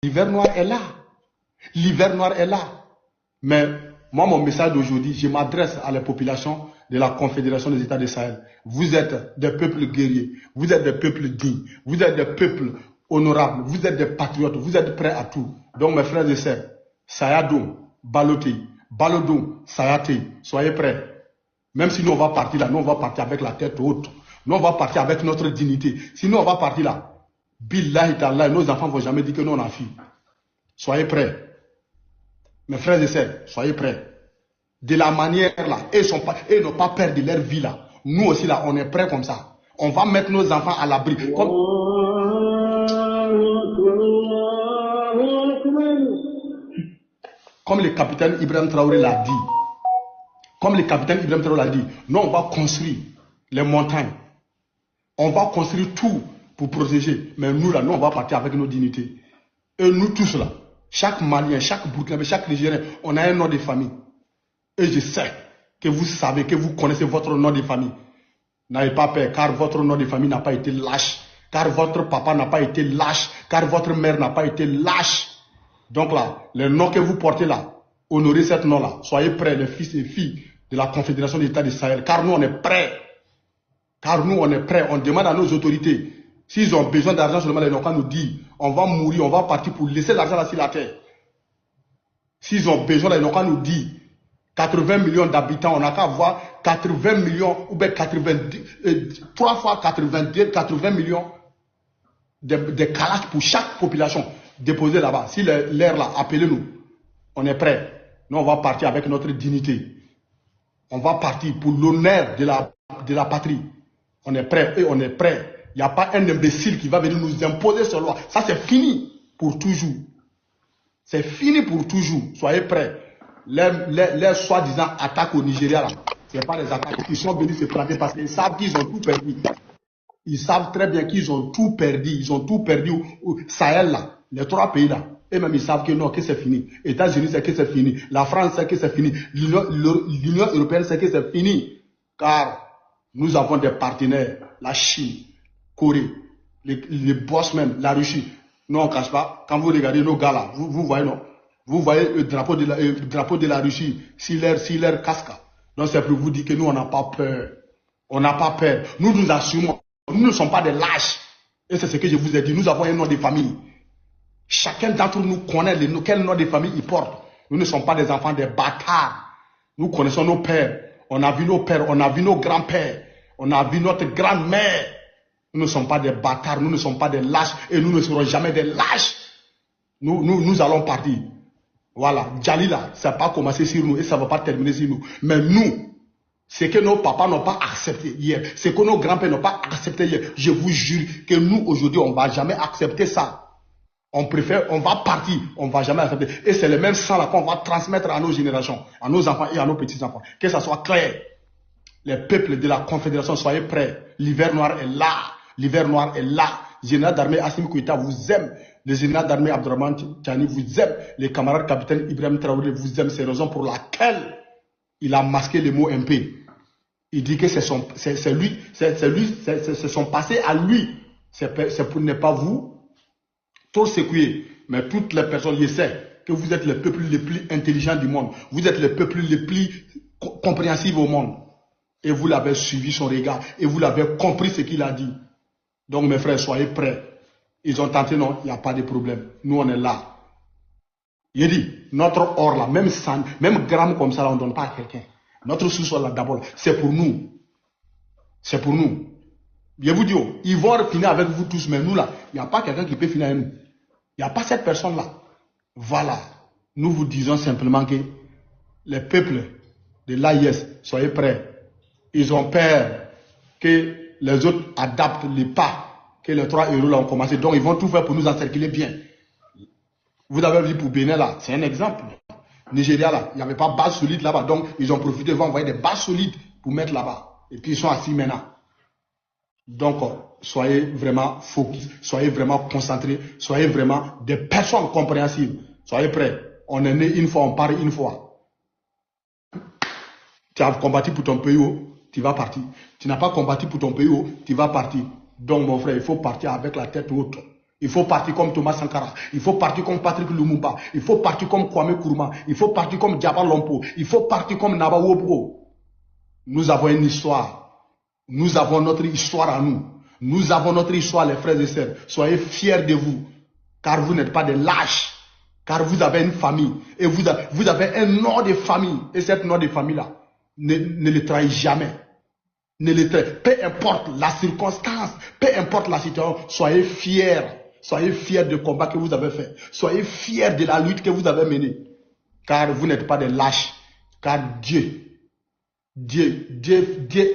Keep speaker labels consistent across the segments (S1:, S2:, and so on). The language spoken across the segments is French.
S1: L'hiver noir est là. L'hiver noir est là. Mais moi, mon message d'aujourd'hui, je m'adresse à la population de la Confédération des États du Sahel. Vous êtes des peuples guerriers. Vous êtes des peuples dignes. Vous êtes des peuples honorables. Vous êtes des patriotes. Vous êtes prêts à tout. Donc, mes frères et sœurs, Sayadou, Baloté, Balodou, Sayate, soyez prêts. Même si nous, on va partir là, nous, on va partir avec la tête haute. Nous, on va partir avec notre dignité. Si nous, on va partir là, billahi ta'ala, nos enfants ne vont jamais dire que nous, on a fui. Soyez prêts. Mes frères et sœurs, soyez prêts. De la manière là, ils n'ont pas peur de leur vie là. Nous aussi là, on est prêts comme ça. On va mettre nos enfants à l'abri. Comme le capitaine Ibrahim Traoré l'a dit. Comme le capitaine Ibrahim Traoré l'a dit, nous on va construire les montagnes. On va construire tout pour protéger. Mais nous là, nous on va partir avec nos dignités. Et nous tous là, chaque Malien, chaque Burkinabé, chaque Nigérien, on a un nom de famille. Et je sais que vous savez, que vous connaissez votre nom de famille. N'ayez pas peur, car votre nom de famille n'a pas été lâche. Car votre papa n'a pas été lâche. Car votre mère n'a pas été lâche. Donc là, le nom que vous portez là, honorez ce nom-là. Soyez prêts, les fils et filles de la Confédération des États du Sahel. Car nous, on est prêts. Car nous, on est prêts. On demande à nos autorités. S'ils ont besoin d'argent seulement, ils n'ont qu'à nous dire. On va mourir, on va partir pour laisser l'argent là sur la terre. S'ils ont besoin, ils n'ont qu'à nous dire. 80 millions d'habitants, on n'a qu'à avoir 80 millions, ou bien 3 fois 80 millions de calages pour chaque population déposée là-bas. Si l'air là, appelez-nous. On est prêts. Nous, on va partir avec notre dignité. On va partir pour l'honneur de la patrie. On est prêts et on est prêts. Il n'y a pas un imbécile qui va venir nous imposer cette loi. Ça, c'est fini pour toujours. C'est fini pour toujours. Soyez prêts. Les soi-disant attaques au Nigeria, ce n'est pas des attaques. Ils sont venus se planter parce qu'ils savent qu'ils ont tout perdu. Ils savent très bien qu'ils ont tout perdu. Ils ont tout perdu au Sahel, là, les 3 pays là. Et même ils savent que non, que c'est fini. États-Unis, c'est que c'est fini. La France, c'est que c'est fini. L'Union européenne, c'est que c'est fini. Car nous avons des partenaires. La Chine, Corée, les boss même, la Russie. Non, on ne cache pas. Quand vous regardez nos gars là, vous voyez non. Vous voyez le drapeau de la Russie, si leur casque. Donc c'est pour vous dire que nous, on n'a pas peur. On n'a pas peur. Nous nous assumons. Nous ne sommes pas des lâches. Et c'est ce que je vous ai dit. Nous avons un nom de famille. Chacun d'entre nous connaît quel nom de famille il porte. Nous ne sommes pas des enfants des bâtards. Nous connaissons nos pères. On a vu nos pères, on a vu nos grands-pères. On a vu notre grand-mère. Nous ne sommes pas des bâtards. Nous ne sommes pas des lâches. Et nous ne serons jamais des lâches. Nous allons partir. Voilà, Djalila, ça n'a pas commencé sur nous et ça ne va pas terminer sur nous. Mais nous, ce que nos papas n'ont pas accepté hier, ce que nos grands-pères n'ont pas accepté hier, je vous jure que nous, aujourd'hui, on ne va jamais accepter ça. On va partir, on ne va jamais accepter. Et c'est le même sang là qu'on va transmettre à nos générations, à nos enfants et à nos petits-enfants. Que ça soit clair. Les peuples de la Confédération, soyez prêts. L'hiver noir est là. L'hiver noir est là. Général d'armée Assimi Goïta vous aime. Le général d'armée Abdourahmane Tiani vous aime. Les camarades capitaine Ibrahim Traoré vous aiment. C'est la raison pour laquelle il a masqué le mot MP. Il dit que c'est son passé à lui. C'est pour ne pas vous trop secouer. Mais toutes les personnes, je sais que vous êtes les peuples les plus intelligents du monde. Vous êtes les peuples les plus compréhensifs au monde. Et vous l'avez suivi son regard. Et vous l'avez compris ce qu'il a dit. Donc mes frères, soyez prêts. Ils ont tenté, non, il n'y a pas de problème. Nous, on est là. Il dit, notre or là, même gramme comme ça, là, on ne donne pas à quelqu'un. Notre sous-sol là, d'abord, c'est pour nous. C'est pour nous. Je vous dis, ils vont finir avec vous tous, mais nous là, il n'y a pas quelqu'un qui peut finir avec nous. Il n'y a pas cette personne-là. Voilà. Nous vous disons simplement que les peuples de l'AIS, soyez prêts. Ils ont peur que les autres adaptent les pas que les 3 euros là ont commencé. Donc, ils vont tout faire pour nous encercler bien. Vous avez vu pour Bénin là, c'est un exemple. Nigeria là, il n'y avait pas base solide là-bas. Donc, ils ont profité, ils vont envoyer des bases solides pour mettre là-bas. Et puis, ils sont assis maintenant. Donc, soyez vraiment focus, soyez vraiment concentrés, soyez vraiment des personnes compréhensibles. Soyez prêts. On est né une fois, on part une fois. Tu as combattu pour ton pays, tu vas partir. Tu n'as pas combattu pour ton pays, tu vas partir. Donc, mon frère, il faut partir avec la tête haute. Il faut partir comme Thomas Sankara. Il faut partir comme Patrick Lumumba. Il faut partir comme Kwame Nkrumah. Il faut partir comme Diaba Lompo. Il faut partir comme Naba Wobro. Nous avons une histoire. Nous avons notre histoire à nous. Nous avons notre histoire, les frères et sœurs. Soyez fiers de vous. Car vous n'êtes pas des lâches. Car vous avez une famille. Et vous avez un nom de famille. Et cette nom de famille-là, ne le trahit jamais. Peu importe la circonstance, peu importe la situation, soyez fiers. Soyez fiers du combat que vous avez fait. Soyez fiers de la lutte que vous avez menée. Car vous n'êtes pas des lâches. Car Dieu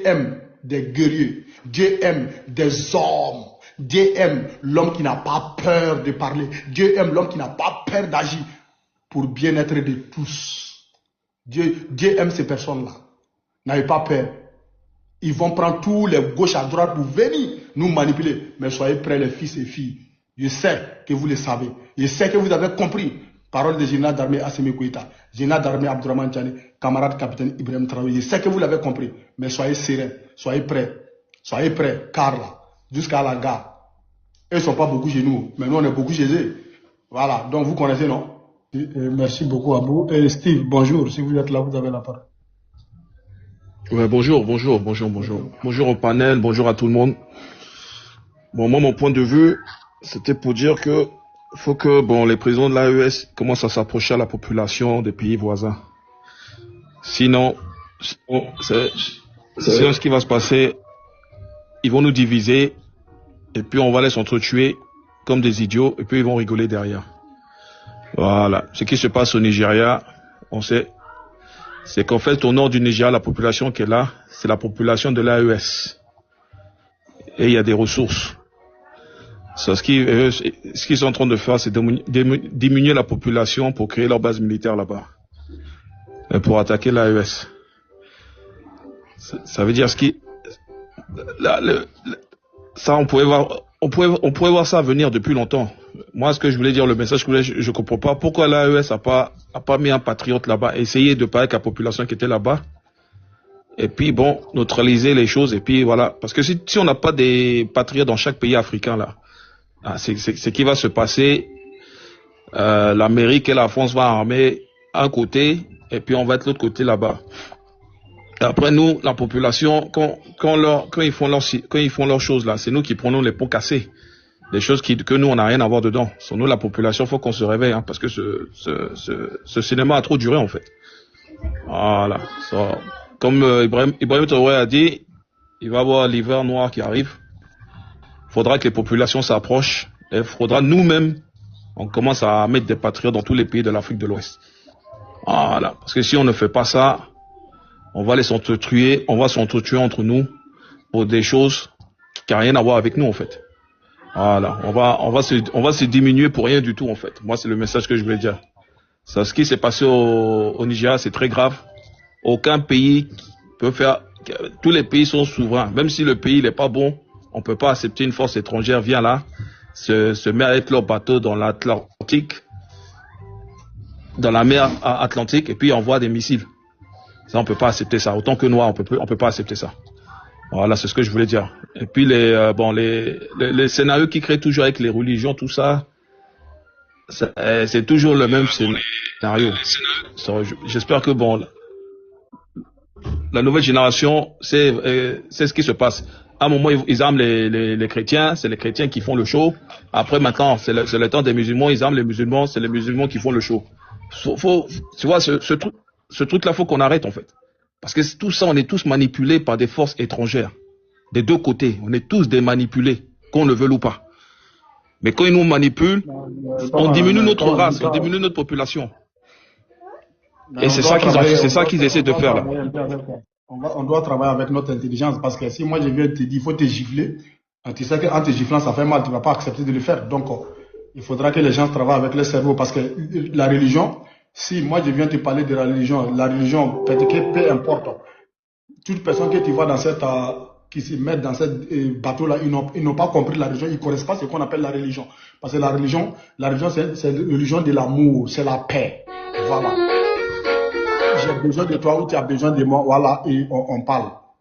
S1: aime des guerriers. Dieu aime des hommes. Dieu aime l'homme qui n'a pas peur de parler. Dieu aime l'homme qui n'a pas peur d'agir pour le bien-être de tous. Dieu aime ces personnes-là. N'ayez pas peur. Ils vont prendre tous les gauches à droite pour venir nous manipuler. Mais soyez prêts, les fils et filles. Je sais que vous le savez. Je sais que vous avez compris. Parole du général d'armée Assimi Goïta, général d'armée Abdourahmane Tiani, camarade capitaine Ibrahim Traoré. Je sais que vous l'avez compris. Mais soyez sereins. Soyez prêts. Soyez prêts. Car là, jusqu'à la gare, eux ne sont pas beaucoup chez nous. Mais nous, on est beaucoup chez eux. Voilà. Donc, vous connaissez, non? Merci beaucoup, Abou. Et Steve, bonjour. Si vous êtes là, vous avez la parole.
S2: Ouais, bonjour. Bonjour au panel, bonjour à tout le monde. Bon, moi, mon point de vue, c'était pour dire que faut que les présidents de l'AES commencent à s'approcher à la population des pays voisins. Sinon, ce qui va se passer, ils vont nous diviser et puis on va les s'entretuer comme des idiots et puis ils vont rigoler derrière. Voilà. Ce qui se passe au Nigeria, on sait, c'est qu'en fait, au nord du Nigeria, la population qui est là, c'est la population de l'AES. Et il y a des ressources. Ce qu'ils sont en train de faire, c'est diminuer la population pour créer leur base militaire là-bas. Et pour attaquer l'AES. Ça veut dire ça, on pourrait voir ça venir depuis longtemps. Moi, ce que je voulais dire, le message que je comprends pas pourquoi l'AES a pas mis un patriote là-bas, essayer de parler avec la population qui était là-bas. Et puis, neutraliser les choses. Et puis, voilà. Parce que si on n'a pas des patriotes dans chaque pays africain, là, c'est qui va se passer. L'Amérique et la France vont armer un côté, et puis on va être l'autre côté là-bas. Après, nous, la population, quand ils font leurs choses là, c'est nous qui prenons les pots cassés. Des choses que nous, on n'a rien à voir dedans. Sur nous, la population, faut qu'on se réveille, hein, parce que ce cinéma a trop duré, en fait. Voilà. Comme Ibrahim Traoré a dit, il va y avoir l'hiver noir qui arrive. Faudra que les populations s'approchent. Et faudra nous-mêmes, on commence à mettre des patriotes dans tous les pays de l'Afrique de l'Ouest. Voilà. Parce que si on ne fait pas ça, on va s'entretuer entre nous pour des choses qui n'ont rien à voir avec nous, en fait. Voilà. On va se diminuer pour rien du tout, en fait. Moi, c'est le message que je voulais dire. Ça, ce qui s'est passé au Nigeria, c'est très grave. Aucun pays peut faire, tous les pays sont souverains. Même si le pays n'est pas bon, on peut pas accepter une force étrangère vient là, se met avec leur bateau dans l'Atlantique, dans la mer Atlantique, et puis envoie des missiles. Ça, on peut pas accepter ça. Autant que Noirs, on peut pas accepter ça. Voilà, c'est ce que je voulais dire. Et puis les scénarios qui créent toujours avec les religions, tout ça, c'est toujours le même scénario. J'espère que la nouvelle génération, c'est ce qui se passe. À un moment, ils arment les chrétiens, c'est les chrétiens qui font le show. Après, maintenant, c'est le temps des musulmans, ils arment les musulmans, c'est les musulmans qui font le show. Tu vois, ce truc-là, faut qu'on arrête, en fait. Parce que tout ça, on est tous manipulés par des forces étrangères. Des deux côtés. On est tous des manipulés, qu'on le veuille ou pas. Mais quand ils nous manipulent, on diminue notre race, on diminue notre population. Et c'est ça qu'ils essaient de faire, là.
S1: On doit travailler avec notre intelligence, parce que si moi je viens te dire, il faut te gifler, tu sais qu'en te giflant ça fait mal, tu ne vas pas accepter de le faire. Donc il faudra que les gens travaillent avec le cerveau, parce que la religion, si moi je viens te parler de la religion, peu importe, toute personne que tu vois qui se mettent dans cette bateau-là, ils n'ont pas compris la religion, ils ne connaissent pas ce qu'on appelle la religion. Parce que la religion c'est la religion de l'amour, c'est la paix. Voilà. J'ai besoin de toi ou tu as besoin de moi, voilà, et on parle.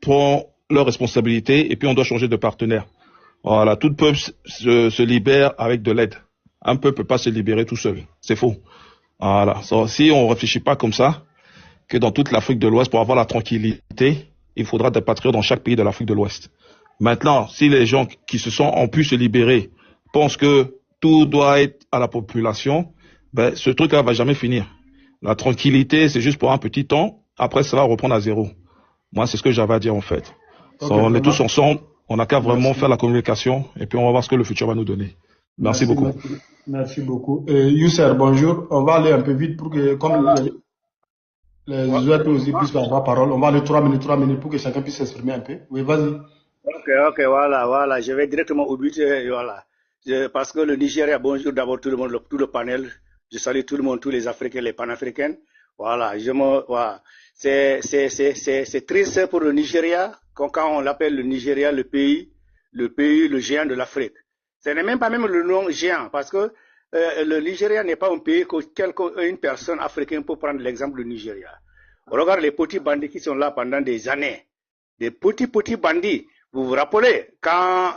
S2: prend leurs responsabilités et puis on doit changer de partenaire. Voilà, tout peuple se libère avec de l'aide. Un peuple peut pas se libérer tout seul. C'est faux. Voilà. Si on réfléchit pas comme ça, que dans toute l'Afrique de l'Ouest, pour avoir la tranquillité, il faudra des patriotes dans chaque pays de l'Afrique de l'Ouest. Maintenant, si les gens qui ont pu se libérer pensent que tout doit être à la population, ben, ce truc-là va jamais finir. La tranquillité, c'est juste pour un petit temps. Après, ça va reprendre à zéro. Moi, c'est ce que j'avais à dire, en fait. Okay, on est tous ensemble. On n'a qu'à vraiment faire la communication et puis on va voir ce que le futur va nous donner. Merci beaucoup.
S1: Merci beaucoup. Yousser, bonjour. On va aller un peu vite pour que, comme les autres aussi puissent avoir parole, on va aller 3 minutes pour que chacun puisse s'exprimer un peu. Oui, vas-y.
S3: Ok, voilà. Je vais directement au but, voilà. Parce que le Nigeria, bonjour d'abord tout le monde, tout le panel. Je salue tout le monde, tous les Africains, les panafricains. Voilà, voilà. C'est triste pour le Nigeria, quand on l'appelle le Nigeria, le géant de l'Afrique. Ce n'est même pas même le nom géant, parce que le Nigeria n'est pas un pays qu'une personne africaine peut prendre l'exemple du Nigeria. On regarde les petits bandits qui sont là pendant des années. Des petits bandits. Vous vous rappelez, quand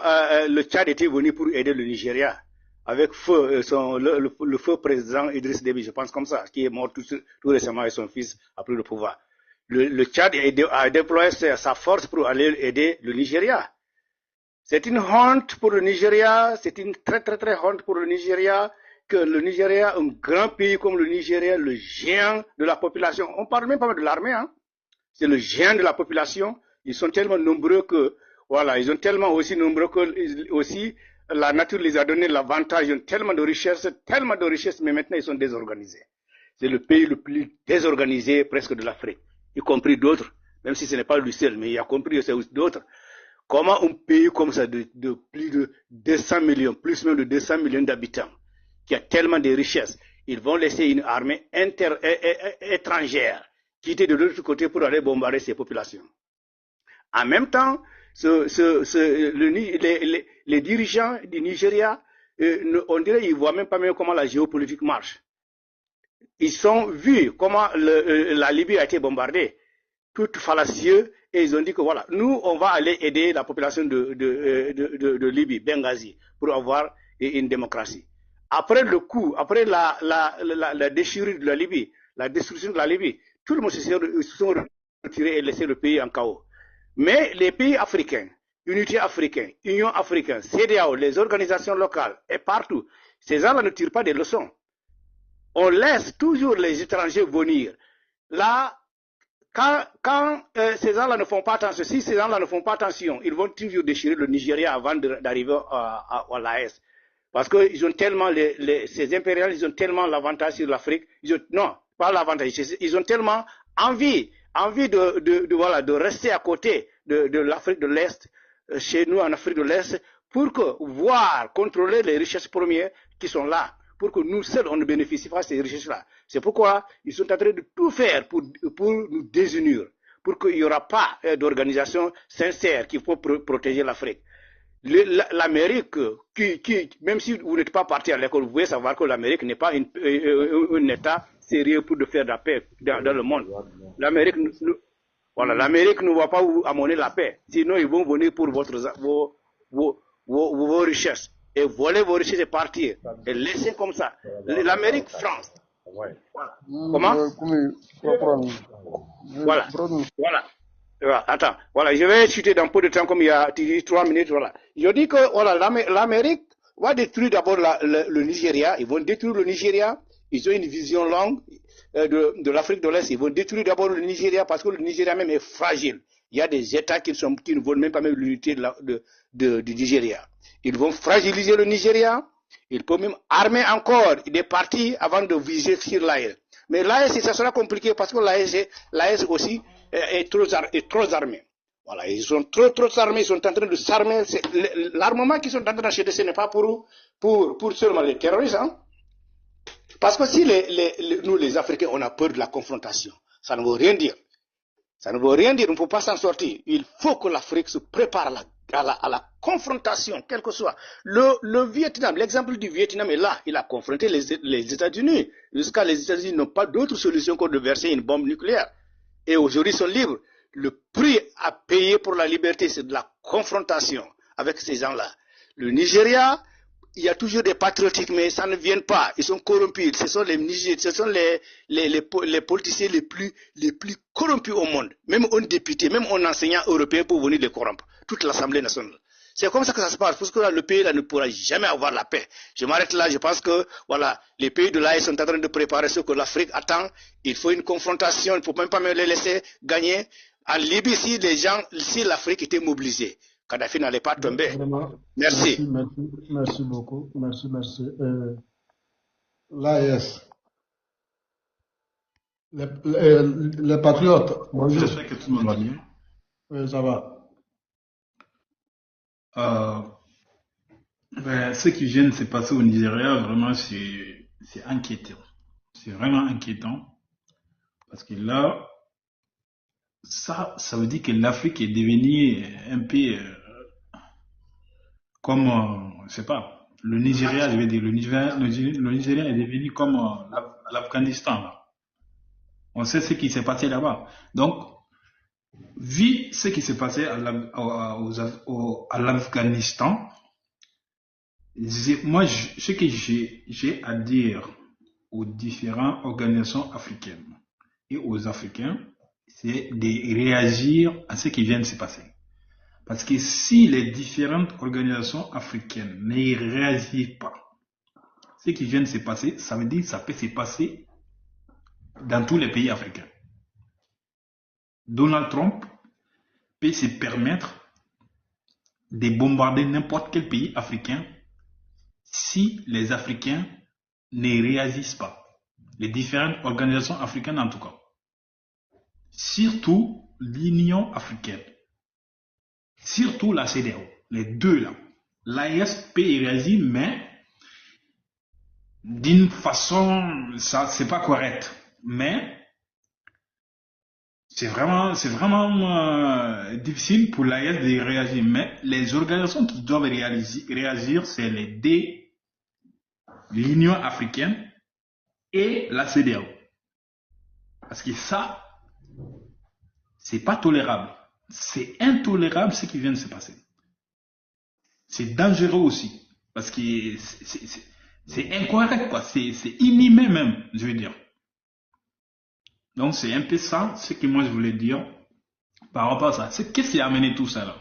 S3: le Tchad était venu pour aider le Nigeria, avec le feu président Idriss Déby, je pense comme ça, qui est mort tout récemment et son fils a pris le pouvoir. Le Tchad a déployé sa force pour aller aider le Nigeria. C'est une honte pour le Nigeria, c'est une très honte pour le Nigeria, que le Nigeria, un grand pays comme le Nigeria, le géant de la population, on parle même pas de l'armée, hein. C'est le géant de la population, ils sont tellement nombreux que, voilà, ils sont tellement aussi nombreux que, aussi, la nature les a donné l'avantage, ils ont tellement de richesses, mais maintenant ils sont désorganisés. C'est le pays le plus désorganisé presque de l'Afrique, y compris d'autres, même si ce n'est pas le seul, mais il y a compris aussi d'autres. Comment un pays comme ça, de plus de 200 millions, plus même de 200 millions d'habitants, qui a tellement de richesses, ils vont laisser une armée étrangère quitter de l'autre côté pour aller bombarder ces populations. En même temps, les dirigeants du Nigeria, on dirait qu'ils ne voient même pas comment la géopolitique marche. Ils ont vu comment la Libye a été bombardée, tout fallacieux, et ils ont dit que voilà, nous, on va aller aider la population de Libye, Benghazi, pour avoir une démocratie. Après le coup, après la déchirure de la Libye, la destruction de la Libye, tout le monde se sont retirés et laissé le pays en chaos. Mais les pays africains, Unité africaine, Union africaine, CEDEAO, les organisations locales et partout, ces gens-là ne tirent pas des leçons. On laisse toujours les étrangers venir. Là, quand ces gens-là ne font pas attention, si ces gens-là ne font pas attention, ils vont toujours déchirer le Nigeria avant d'arriver à l'AES. Parce que ils ont tellement, ces impérialistes, ils ont tellement l'avantage sur l'Afrique. Non, pas l'avantage, ils ont tellement envie de rester à côté de l'Afrique de l'Est, chez nous en Afrique de l'Est, pour contrôler les richesses premières qui sont là, pour que nous seuls, on ne bénéficie pas de ces richesses-là. C'est pourquoi ils sont en train de tout faire pour nous désunir, pour qu'il n'y aura pas d'organisation sincère qui peut protéger l'Afrique. L'Amérique, même si vous n'êtes pas parti à l'école, vous pouvez savoir que l'Amérique n'est pas un État sérieux pour faire de la paix dans le monde. L'Amérique ne va pas vous amener la paix. Sinon, ils vont venir pour vos richesses. Et voler vos richesses et partir. Et laisser comme ça. L'Amérique, France. Comment? Voilà. Attends, voilà, je vais chuter dans peu de temps, comme il y a 3 minutes, voilà. Je dis que, voilà, l'Amérique va détruire d'abord le Nigeria, ils vont détruire le Nigeria, ils ont une vision longue de l'Afrique de l'Est, ils vont détruire d'abord le Nigeria parce que le Nigeria même est fragile. Il y a des États qui ne veulent même pas même l'unité du Nigeria. Ils vont fragiliser le Nigeria, ils peuvent même armer encore des partis avant de viser sur l'AES. Mais l'AES, ça sera compliqué parce que l'AES aussi est trop armé. Voilà, ils sont trop armés, ils sont en train de s'armer. L'armement qu'ils sont en train d'acheter, ce n'est pas pour seulement les terroristes. Hein? Parce que si nous, les Africains, on a peur de la confrontation, ça ne veut rien dire. Ça ne veut rien dire, on ne peut pas s'en sortir. Il faut que l'Afrique se prépare à la confrontation, quel que soit. Le Vietnam, l'exemple du Vietnam est là. Il a confronté les États-Unis. Jusqu'à les États-Unis n'ont pas d'autre solution que de verser une bombe nucléaire. Et aujourd'hui, ils sont libres. le prix à payer pour la liberté, c'est de la confrontation avec ces gens-là. Le Nigeria, il y a toujours des patriotiques, mais ça ne vient pas. Ils sont corrompus. Ce sont les politiciens les plus corrompus au monde. Même un député, même un enseignant européen pour venir les corrompre. Toute l'Assemblée nationale. C'est comme ça que ça se passe, parce que là, le pays là, ne pourra jamais avoir la paix. Je m'arrête là, je pense que voilà, les pays de l'AE sont en train de préparer ce que l'Afrique attend. Il faut une confrontation, il ne faut même pas me les laisser gagner. En Libye, si l'Afrique était mobilisée, Kadhafi n'allait pas tomber.
S4: Vraiment,
S3: Merci.
S4: merci beaucoup. Merci.
S1: L'AES, les patriotes, bonjour.
S5: J'espère que tout le monde va bien.
S1: Oui, ça va.
S5: Ce qui vient de se passer au Nigeria, vraiment, c'est inquiétant. C'est vraiment inquiétant. Parce que là, ça veut dire que l'Afrique est devenue un peu comme, je sais pas, le Nigeria, je veux dire, le Nigeria est devenu comme l'Afghanistan, là. On sait ce qui s'est passé là-bas. Donc, vu ce qui s'est passé à l'Afghanistan, ce que j'ai à dire aux différentes organisations africaines et aux Africains, c'est de réagir à ce qui vient de se passer. Parce que si les différentes organisations africaines ne réagissent pas, ce qui vient de se passer, ça veut dire que ça peut se passer dans tous les pays africains. Donald Trump peut se permettre de bombarder n'importe quel pays africain si les Africains ne réagissent pas. Les différentes organisations africaines en tout cas. Surtout l'Union africaine. Surtout la CEDEAO. Les deux là. L'AES peut y réagir, mais d'une façon, ça c'est pas correct. Mais c'est vraiment difficile pour l'AES de réagir. Mais les organisations qui doivent réagir, c'est l'Union africaine et la CEDEAO. Parce que ça, c'est pas tolérable. C'est intolérable ce qui vient de se passer. C'est dangereux aussi. Parce que c'est incorrect, quoi. C'est inhumain même, je veux dire. Donc c'est un peu ça, ce que moi je voulais dire par rapport à ça. Qu'est-ce qui a amené tout ça là?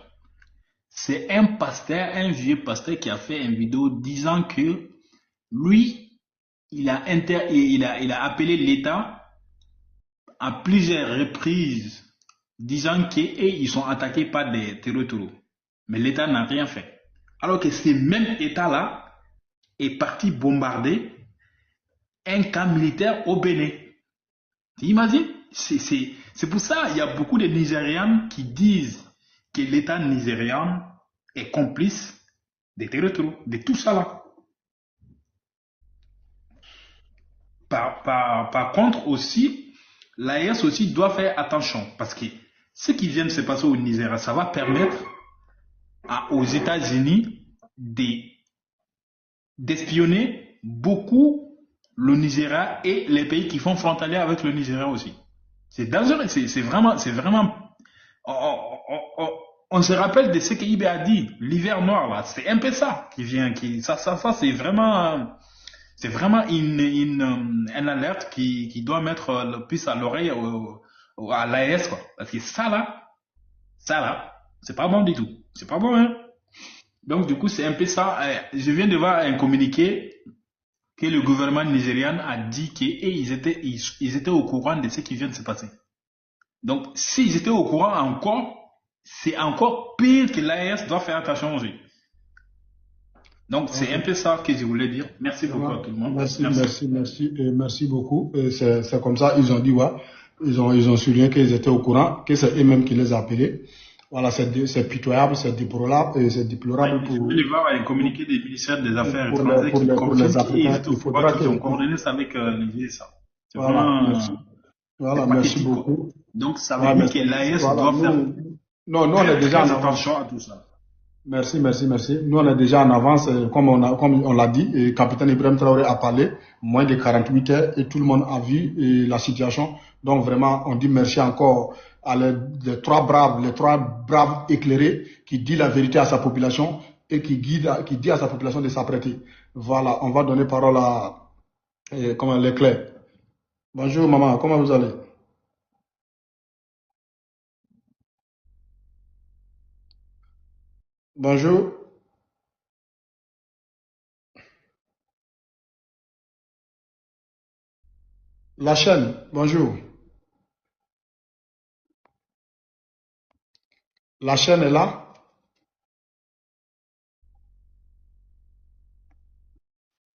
S5: C'est un pasteur, un vieux pasteur qui a fait une vidéo disant que lui, il a appelé l'État à plusieurs reprises, disant qu'ils sont attaqués par des terroristes. Mais l'État n'a rien fait. Alors que ce même État-là est parti bombarder un camp militaire au Bénin. Tu imagines? C'est pour ça qu'il y a beaucoup de Nigérians qui disent que l'État nigérian est complice des terroristes, de tout ça là. Par contre aussi, l'AES aussi doit faire attention parce que ce qui vient de se passer au Nigeria, ça va permettre aux États-Unis d'espionner beaucoup le Nigeria et les pays qui font frontalier avec le Nigeria aussi. C'est dangereux, c'est vraiment. On se rappelle de ce que Ibé a dit, l'hiver noir là, c'est un peu ça qui vient, ça c'est vraiment. C'est vraiment une alerte qui doit mettre le puce à l'oreille à l'AES, quoi. Parce que ça là, c'est pas bon du tout. C'est pas bon, hein. Donc, du coup, c'est un peu ça. Je viens de voir un communiqué que le gouvernement nigérian a dit qu'ils étaient au courant de ce qui vient de se passer. Donc, s'ils étaient au courant encore, c'est encore pire que l'AES doit faire attention aussi. Donc, c'est un peu ça que je voulais dire. Merci beaucoup à tout le monde.
S1: Merci beaucoup. C'est comme ça, ils ont dit, ouais, ils ont souligné qu'ils étaient au courant, que c'est eux-mêmes qui les appelaient. Voilà, c'est pitoyable, c'est déplorable.
S5: Pour... Je vais voir un communiqué des ministères des Affaires étrangères qui confirment qu'il faudra qu'ils ont coordonné ça avec les USA.
S1: Voilà, merci beaucoup.
S5: Donc, ça veut dire que l'AES doit faire
S1: on est déjà
S5: attention à tout ça.
S1: Merci, merci, merci. Nous, on est déjà en avance, comme on l'a dit, et capitaine Ibrahim Traoré a parlé, moins de 48 heures, et tout le monde a vu la situation. Donc, vraiment, on dit merci encore à les trois braves éclairés qui disent la vérité à sa population et qui dit à sa population de s'apprêter. Voilà, on va donner parole à Leclerc. Bonjour, maman, comment vous allez? Bonjour. La chaîne, bonjour. La chaîne est là?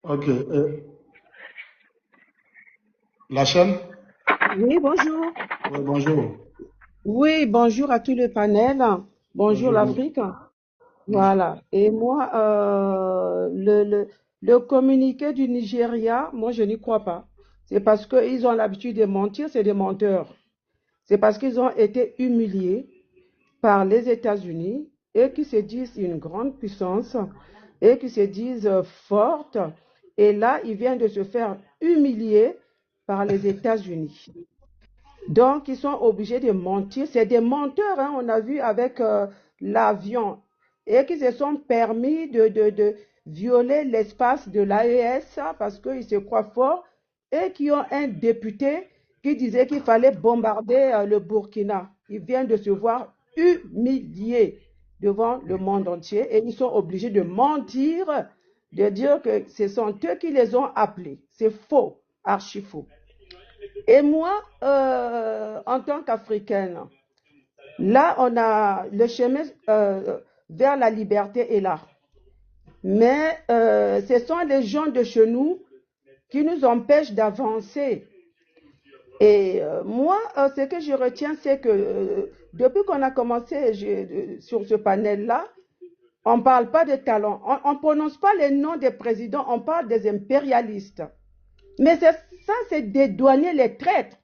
S1: Ok. La chaîne?
S6: Oui, bonjour.
S1: Oui, bonjour.
S6: Oui, bonjour à tout le panel. Bonjour
S1: Bonjour.
S6: l'Afrique. Voilà. Et moi, le communiqué du Nigeria, moi, je n'y crois pas. C'est parce qu'ils ont l'habitude de mentir, c'est des menteurs. C'est parce qu'ils ont été humiliés par les États-Unis et qui se disent une grande puissance et qui se disent fortes. Et là, ils viennent de se faire humilier par les États-Unis. Donc, ils sont obligés de mentir. C'est des menteurs, hein, on a vu avec l'avion. Et qui se sont permis de violer l'espace de l'AES parce qu'ils se croient forts et qui ont un député qui disait qu'il fallait bombarder le Burkina. Ils viennent de se voir humiliés devant le monde entier et ils sont obligés de mentir, de dire que ce sont eux qui les ont appelés. C'est faux, archi faux. Et moi, en tant qu'Africaine, là, on a le chemin vers la liberté est là. Mais ce sont les gens de chez nous qui nous empêchent d'avancer. Et moi, ce que je retiens, c'est que depuis qu'on a commencé sur ce panel-là, on ne parle pas de talent. On ne prononce pas les noms des présidents, on parle des impérialistes. Mais ça, c'est dédouaner les traîtres.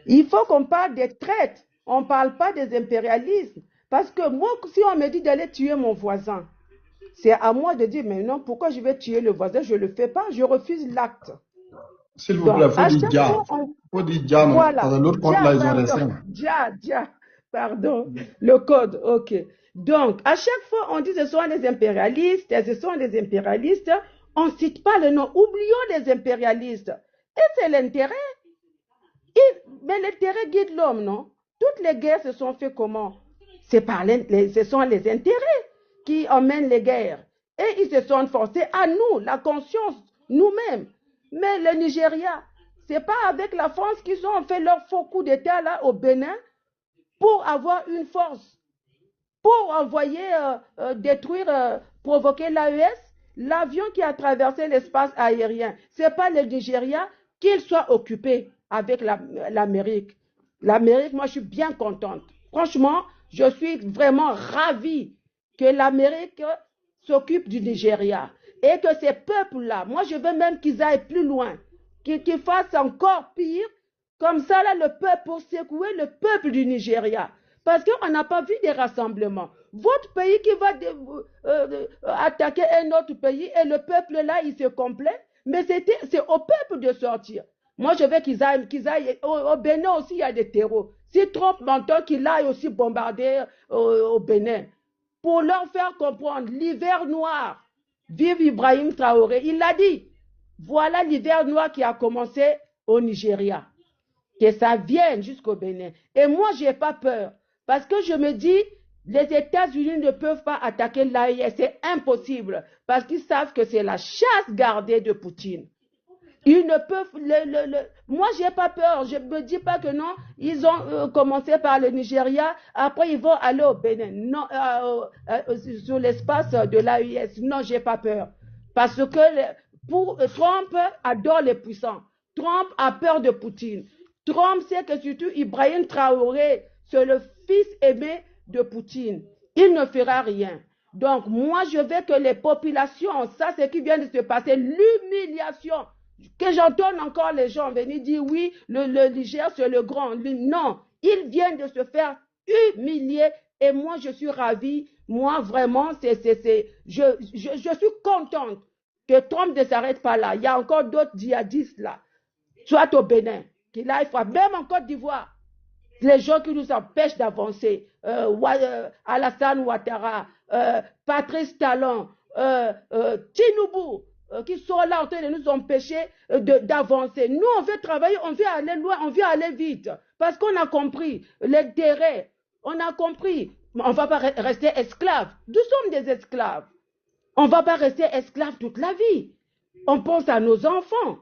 S6: Il faut qu'on parle des traîtres. On ne parle pas des impérialistes. Parce que moi, si on me dit d'aller tuer mon voisin, c'est à moi de dire, mais non, pourquoi je vais tuer le voisin? Je ne le fais pas, je refuse l'acte.
S1: S'il vous plaît, il faut dire Dja.
S6: Faut
S1: dire Dja, non?
S6: voilà.
S1: Parce que l'autre compte, là, ils ont restreint.
S6: Dja, pardon. Le code, ok. Donc, à chaque fois, on dit ce sont les impérialistes, ce sont les impérialistes. On ne cite pas le nom. Oublions les impérialistes. Et c'est l'intérêt. Mais l'intérêt guide l'homme, non? Toutes les guerres se sont faites comment? Ce sont les intérêts qui emmènent les guerres. Et ils se sont forcés à nous, la conscience, nous-mêmes. Mais le Nigeria, ce n'est pas avec la France qu'ils ont fait leur faux coup d'État là au Bénin pour avoir une force, pour envoyer, détruire, provoquer l'AES, l'avion qui a traversé l'espace aérien. Ce n'est pas le Nigeria qu'il soit occupé avec l'Amérique. L'Amérique, moi, je suis bien contente. Franchement, je suis vraiment ravie que l'Amérique s'occupe du Nigeria et que ces peuples-là, moi, je veux même qu'ils aillent plus loin, qu'ils fassent encore pire. Comme ça, là, le peuple, pour secouer le peuple du Nigeria. Parce qu'on n'a pas vu des rassemblements. Votre pays qui va attaquer un autre pays et le peuple là, il se complète. Mais c'est au peuple de sortir. Moi, je veux qu'ils aillent au Bénin aussi, il y a des terreaux. Si Trump m'entend qu'il aille aussi bombarder au Bénin, pour leur faire comprendre l'hiver noir, vive Ibrahim Traoré, il l'a dit. Voilà l'hiver noir qui a commencé au Nigeria. Que ça vienne jusqu'au Bénin. Et moi, je n'ai pas peur. Parce que je me dis, les États-Unis ne peuvent pas attaquer l'AIS. C'est impossible. Parce qu'ils savent que c'est la chasse gardée de Poutine. Ils ne peuvent. Moi, je n'ai pas peur. Je ne me dis pas que non. Ils ont commencé par le Nigeria. Après, ils vont aller au Bénin. Non, sur l'espace de l'AIS. Non, je n'ai pas peur. Parce que Trump adore les puissants. Trump a peur de Poutine. Trump sait que surtout Ibrahim Traoré, c'est le fils aimé de Poutine. Il ne fera rien. Donc, moi, je veux que les populations, ça, c'est ce qui vient de se passer, l'humiliation. Que j'entende encore les gens venir dire oui, le Niger, c'est le grand. Non, ils viennent de se faire humilier Et moi, je suis ravie. Moi, vraiment, je suis contente que Trump ne s'arrête pas là. Il y a encore d'autres djihadistes là, soit au Bénin, qui là, il faut, même en Côte d'Ivoire, les gens qui nous empêchent d'avancer, Alassane Ouattara, Patrice Talon, Tinubu, qui sont là en train de nous empêcher d'avancer. Nous, on veut travailler, on veut aller loin, on veut aller vite, parce qu'on a compris l'intérêt, on a compris. On ne va pas rester esclaves. Nous sommes des esclaves. On ne va pas rester esclaves toute la vie. On pense à nos enfants.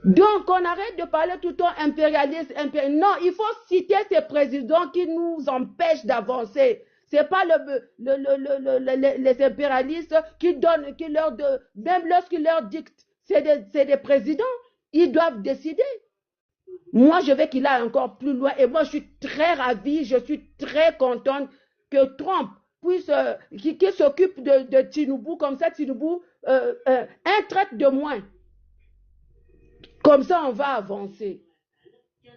S6: Donc, on arrête de parler tout le temps impérialiste. Non, il faut citer ces présidents qui nous empêchent d'avancer. Ce n'est pas les impérialistes qui leur même lorsqu'ils leur dictent, c'est des présidents. Ils doivent décider. Moi, je veux qu'il aille encore plus loin. Et moi, je suis très ravie, je suis très contente que Trump puisse, qui s'occupe de Tinubu, comme ça, Tinubu, un traite de moins. Comme ça, on va avancer.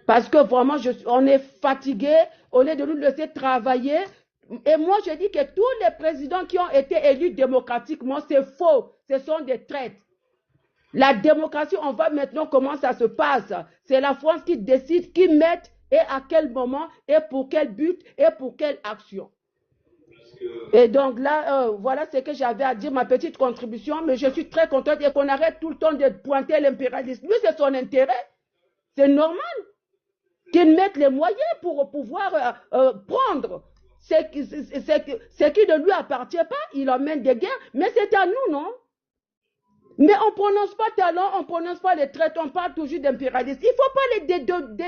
S6: Parce que vraiment, on est fatigué, au lieu de nous laisser travailler. Et moi, je dis que tous les présidents qui ont été élus démocratiquement, c'est faux. Ce sont des traites. La démocratie, on voit maintenant comment ça se passe. C'est la France qui décide qui met et à quel moment et pour quel but et pour quelle action. Et donc là, voilà ce que j'avais à dire, ma petite contribution, mais je suis très contente et qu'on arrête tout le temps de pointer l'impérialisme. Lui, c'est son intérêt. C'est normal qu'il mette les moyens pour pouvoir prendre ce qui ne lui appartient pas. Il emmène des guerres, mais c'est à nous, non? Mais on ne prononce pas talent, on ne prononce pas les traites, on parle toujours d'impérialisme. Il ne faut pas les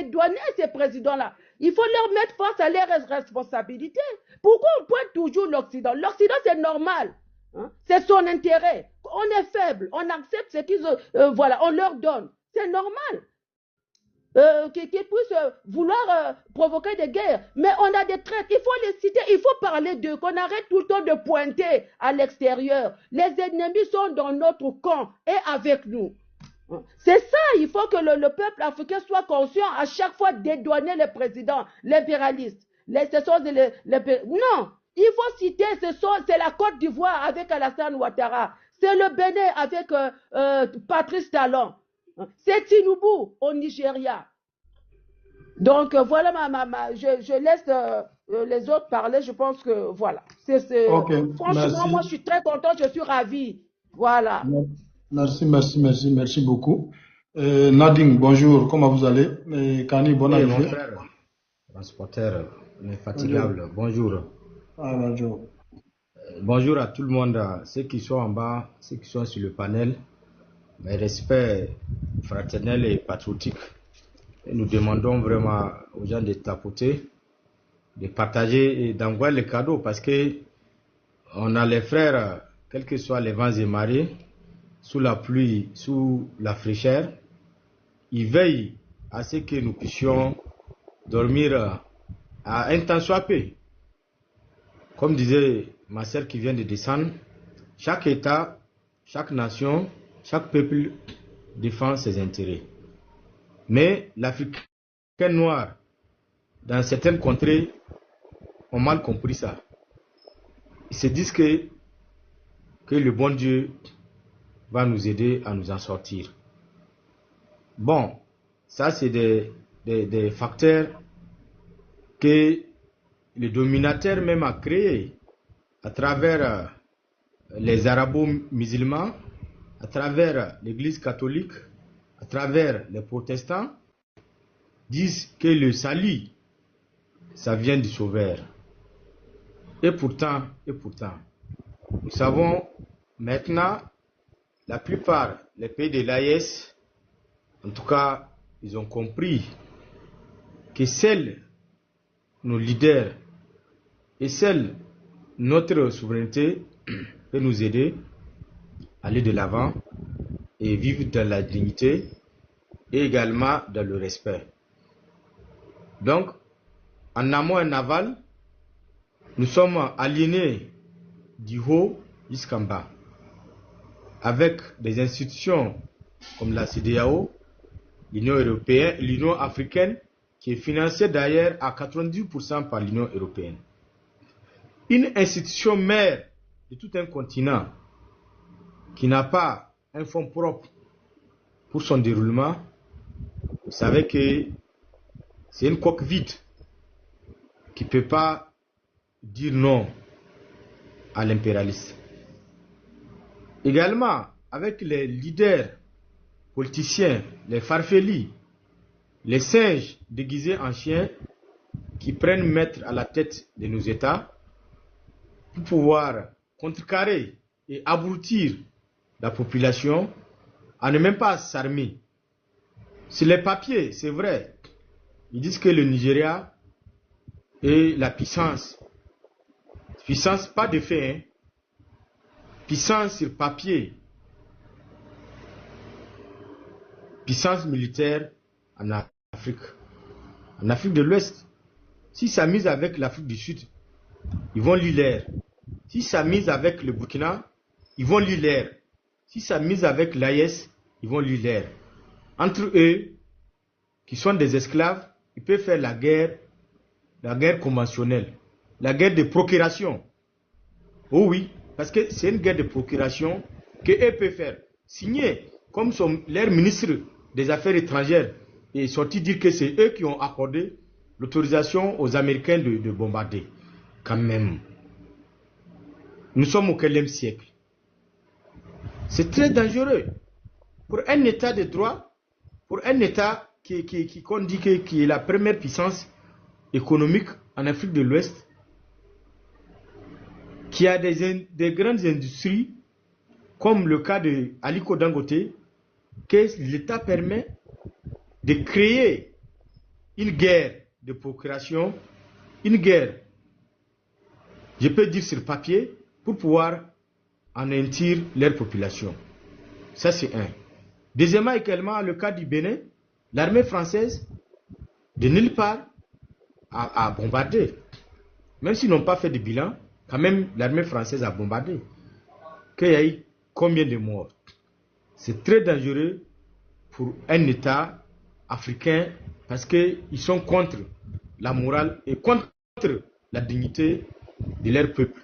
S6: dédouaner, ces présidents-là. Il faut leur mettre face à leurs responsabilités. Pourquoi on pointe toujours l'Occident? L'Occident, c'est normal. Hein? C'est son intérêt. On est faible, on accepte ce qu'ils voilà, on leur donne. C'est normal. Qu'ils puissent vouloir provoquer des guerres. Mais on a des traites, il faut les citer, il faut parler d'eux, qu'on arrête tout le temps de pointer à l'extérieur. Les ennemis sont dans notre camp et avec nous. C'est ça, il faut que le peuple africain soit conscient à chaque fois de dédouaner les présidents, l'impérialiste. Non, il faut citer, c'est la Côte d'Ivoire avec Alassane Ouattara, c'est le Bénin avec Patrice Talon. C'est Tinubu au Nigeria. Donc voilà, je laisse les autres parler. Je pense que voilà.
S4: Okay,
S6: franchement,
S4: merci.
S6: moi je suis très content, je suis ravie. Voilà.
S4: Merci beaucoup. Nadine, bonjour, comment vous allez? Kani, bonne
S7: Oui,
S4: année.
S7: mon frère, transporteur, infatigable, bonjour.
S4: Ah, bonjour.
S7: Bonjour à tout le monde, ceux qui sont en bas, ceux qui sont sur le panel. Mes respects fraternels et patriotiques. Et nous demandons vraiment aux gens de tapoter, de partager et d'envoyer les cadeaux parce que on a les frères, quels que soient les vents et marées, sous la pluie, sous la fraîcheur, ils veillent à ce que nous puissions dormir à un temps soit peu. Comme disait ma sœur qui vient de descendre, chaque État, chaque nation, chaque peuple défend ses intérêts. Mais l'Africain noir, dans certaines contrées, ont mal compris ça. Ils se disent que le bon Dieu va nous aider à nous en sortir. Bon, ça c'est des facteurs que le dominateur même a créés à travers les arabo-musulmans, à travers l'Église catholique, à travers les protestants, disent que le salut, ça vient du Sauveur. Et pourtant, nous savons maintenant, la plupart des pays de l'AES, en tout cas, ils ont compris que seuls nos leaders et seule notre souveraineté peut nous aider à aller de l'avant et vivre dans la dignité et également dans le respect. Donc, en amont et en aval, nous sommes alignés du haut jusqu'en bas, avec des institutions comme la CEDEAO, l'Union européenne, l'Union africaine qui est financée d'ailleurs à 90% par l'Union européenne. Une institution mère de tout un continent qui n'a pas un fonds propre pour son déroulement, vous savez que c'est une coque vide qui ne peut pas dire non à l'impérialisme. Également, avec les leaders politiciens, les farfelis, les singes déguisés en chiens qui prennent maître à la tête de nos États pour pouvoir contrecarrer et abrutir la population à ne même pas s'armer. Sur les papiers, c'est vrai, ils disent que le Nigeria est la puissance. Puissance, pas de fait, hein. Puissance sur papier. Puissance militaire en Afrique. En Afrique de l'Ouest. S'ils s'amusent avec l'Afrique du Sud, ils vont lui l'air. S'ils s'amusent avec le Burkina, ils vont lui l'air. S'ils s'amusent avec l'AES, ils vont lui l'air. Entre eux, qui sont des esclaves, ils peuvent faire la guerre conventionnelle, la guerre de procuration. Oh oui, parce que c'est une guerre de procuration qu'eux peuvent faire. Signer, comme leur ministre des Affaires étrangères est sorti dire que c'est eux qui ont accordé l'autorisation aux Américains de bombarder. Quand même. Nous sommes au quelle siècle? C'est très dangereux. Pour un État de droit, pour un État qu'on dit qui est la première puissance économique en Afrique de l'Ouest, qui a des grandes industries, comme le cas de Aliko Dangote, que l'État permet de créer une guerre de procuration, une guerre, je peux dire sur papier, pour pouvoir anéantir leur population. Ça, c'est un. Deuxièmement, également, le cas du Bénin, l'armée française, de nulle part, a bombardé. Même s'ils n'ont pas fait de bilan, quand même, l'armée française a bombardé. Qu'il y a eu combien de morts? C'est très dangereux pour un État africain parce qu'ils sont contre la morale et contre la dignité de leur peuple.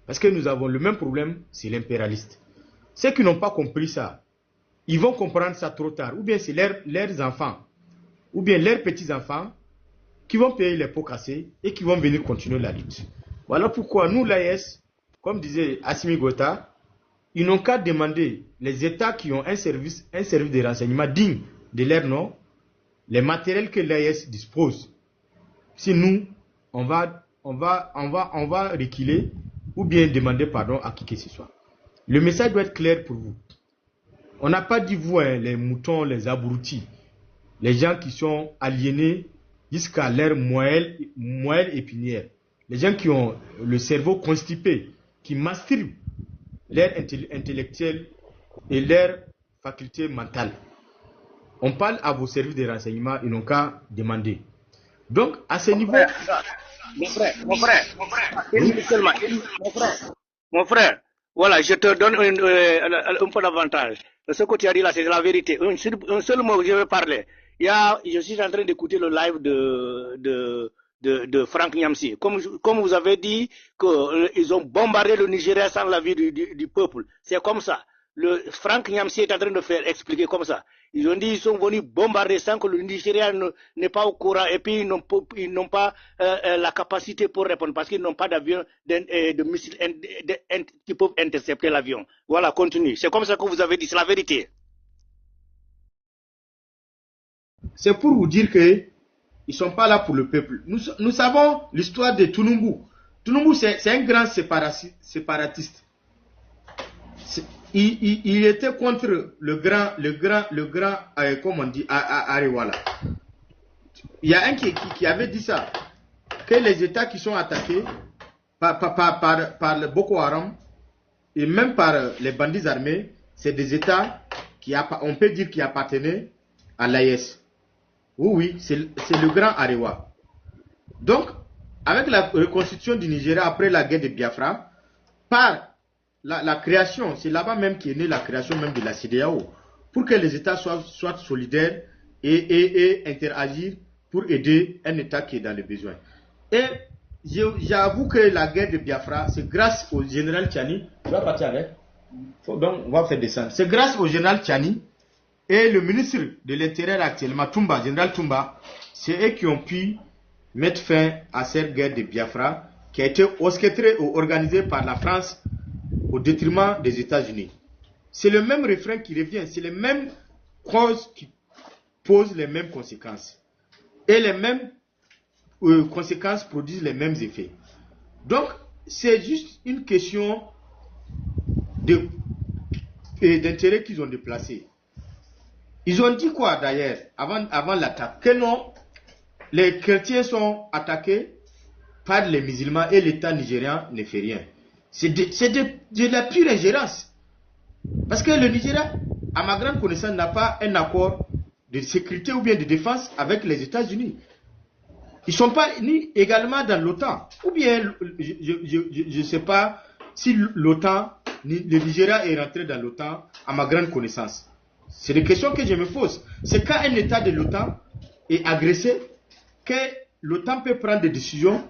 S7: Parce que nous avons le même problème, c'est l'impérialiste. Ceux qui n'ont pas compris ça, ils vont comprendre ça trop tard. Ou bien c'est leurs enfants, ou bien leurs petits-enfants qui vont payer les pots cassés et qui vont venir continuer la lutte. Voilà pourquoi nous, l'AES, comme disait Assimi Goïta, ils n'ont qu'à demander les États qui ont un service de renseignement digne de leur nom, les matériels que l'AES dispose. Si nous, on va reculer ou bien demander pardon à qui que ce soit. Le message doit être clair pour vous. On n'a pas dit vous, hein, les moutons, les abrutis, les gens qui sont aliénés jusqu'à leur moelle épinière, les gens qui ont le cerveau constipé, qui masturbent leur intellectuel et leur faculté mentale. On parle à vos services de renseignement, ils n'ont qu'à demander. Donc, à ce niveau...
S3: Mon frère, voilà, je te donne un peu d'avantage. Ce que tu as dit là, c'est la vérité. Un seul mot que je vais parler. Je suis en train d'écouter le live de Frank Nyamsi. Comme vous avez dit qu'ils ont bombardé le Nigeria sans l'avis du peuple. C'est comme ça. Frank Nyamsi est en train de faire expliquer comme ça. Ils ont dit qu'ils sont venus bombarder sans que le Nigeria n'est pas au courant et puis ils n'ont pas la capacité pour répondre parce qu'ils n'ont pas d'avion de missiles qui peuvent intercepter l'avion. Voilà, continue. C'est comme ça que vous avez dit, c'est la vérité.
S7: C'est pour vous dire que ils ne sont pas là pour le peuple. Nous savons l'histoire de Tunumbu. Tunumbu, c'est un grand séparatiste. Il était contre le grand, comme on dit, Arewala. Il y a un qui avait dit ça, que les États qui sont attaqués par le Boko Haram et même par les bandits armés, c'est des États on peut dire qui appartenaient à l'AES. Oui, c'est le grand Arewa. Donc, avec la reconstitution du Nigeria après la guerre de Biafra, par la création, c'est là-bas même qu'est née la création même de la CEDEAO, pour que les États soient solidaires et interagir pour aider un État qui est dans le besoin. Et j'avoue que la guerre de Biafra, c'est grâce au général Tchani. Tu vas partir avec? Donc, on va faire descendre. C'est grâce au général Tchani et le ministre de l'Intérieur actuellement, général Toumba, c'est eux qui ont pu mettre fin à cette guerre de Biafra qui a été orchestrée ou organisée par la France au détriment des États-Unis. C'est le même refrain qui revient, c'est les mêmes causes qui posent les mêmes conséquences. Et les mêmes conséquences produisent les mêmes effets. Donc, c'est juste une question d'intérêt qu'ils ont déplacé. Ils ont dit quoi d'ailleurs avant l'attaque? Que non, les chrétiens sont attaqués par les musulmans et l'État nigérian ne fait rien. C'est de la pure ingérence. Parce que le Nigeria, à ma grande connaissance, n'a pas un accord de sécurité ou bien de défense avec les États-Unis. Ils ne sont pas ni également dans l'OTAN. Ou bien, je ne sais pas si l'OTAN, le Nigeria est rentré dans l'OTAN, à ma grande connaissance. C'est des questions que je me pose. C'est quand un État de l'OTAN est agressé que l'OTAN peut prendre des décisions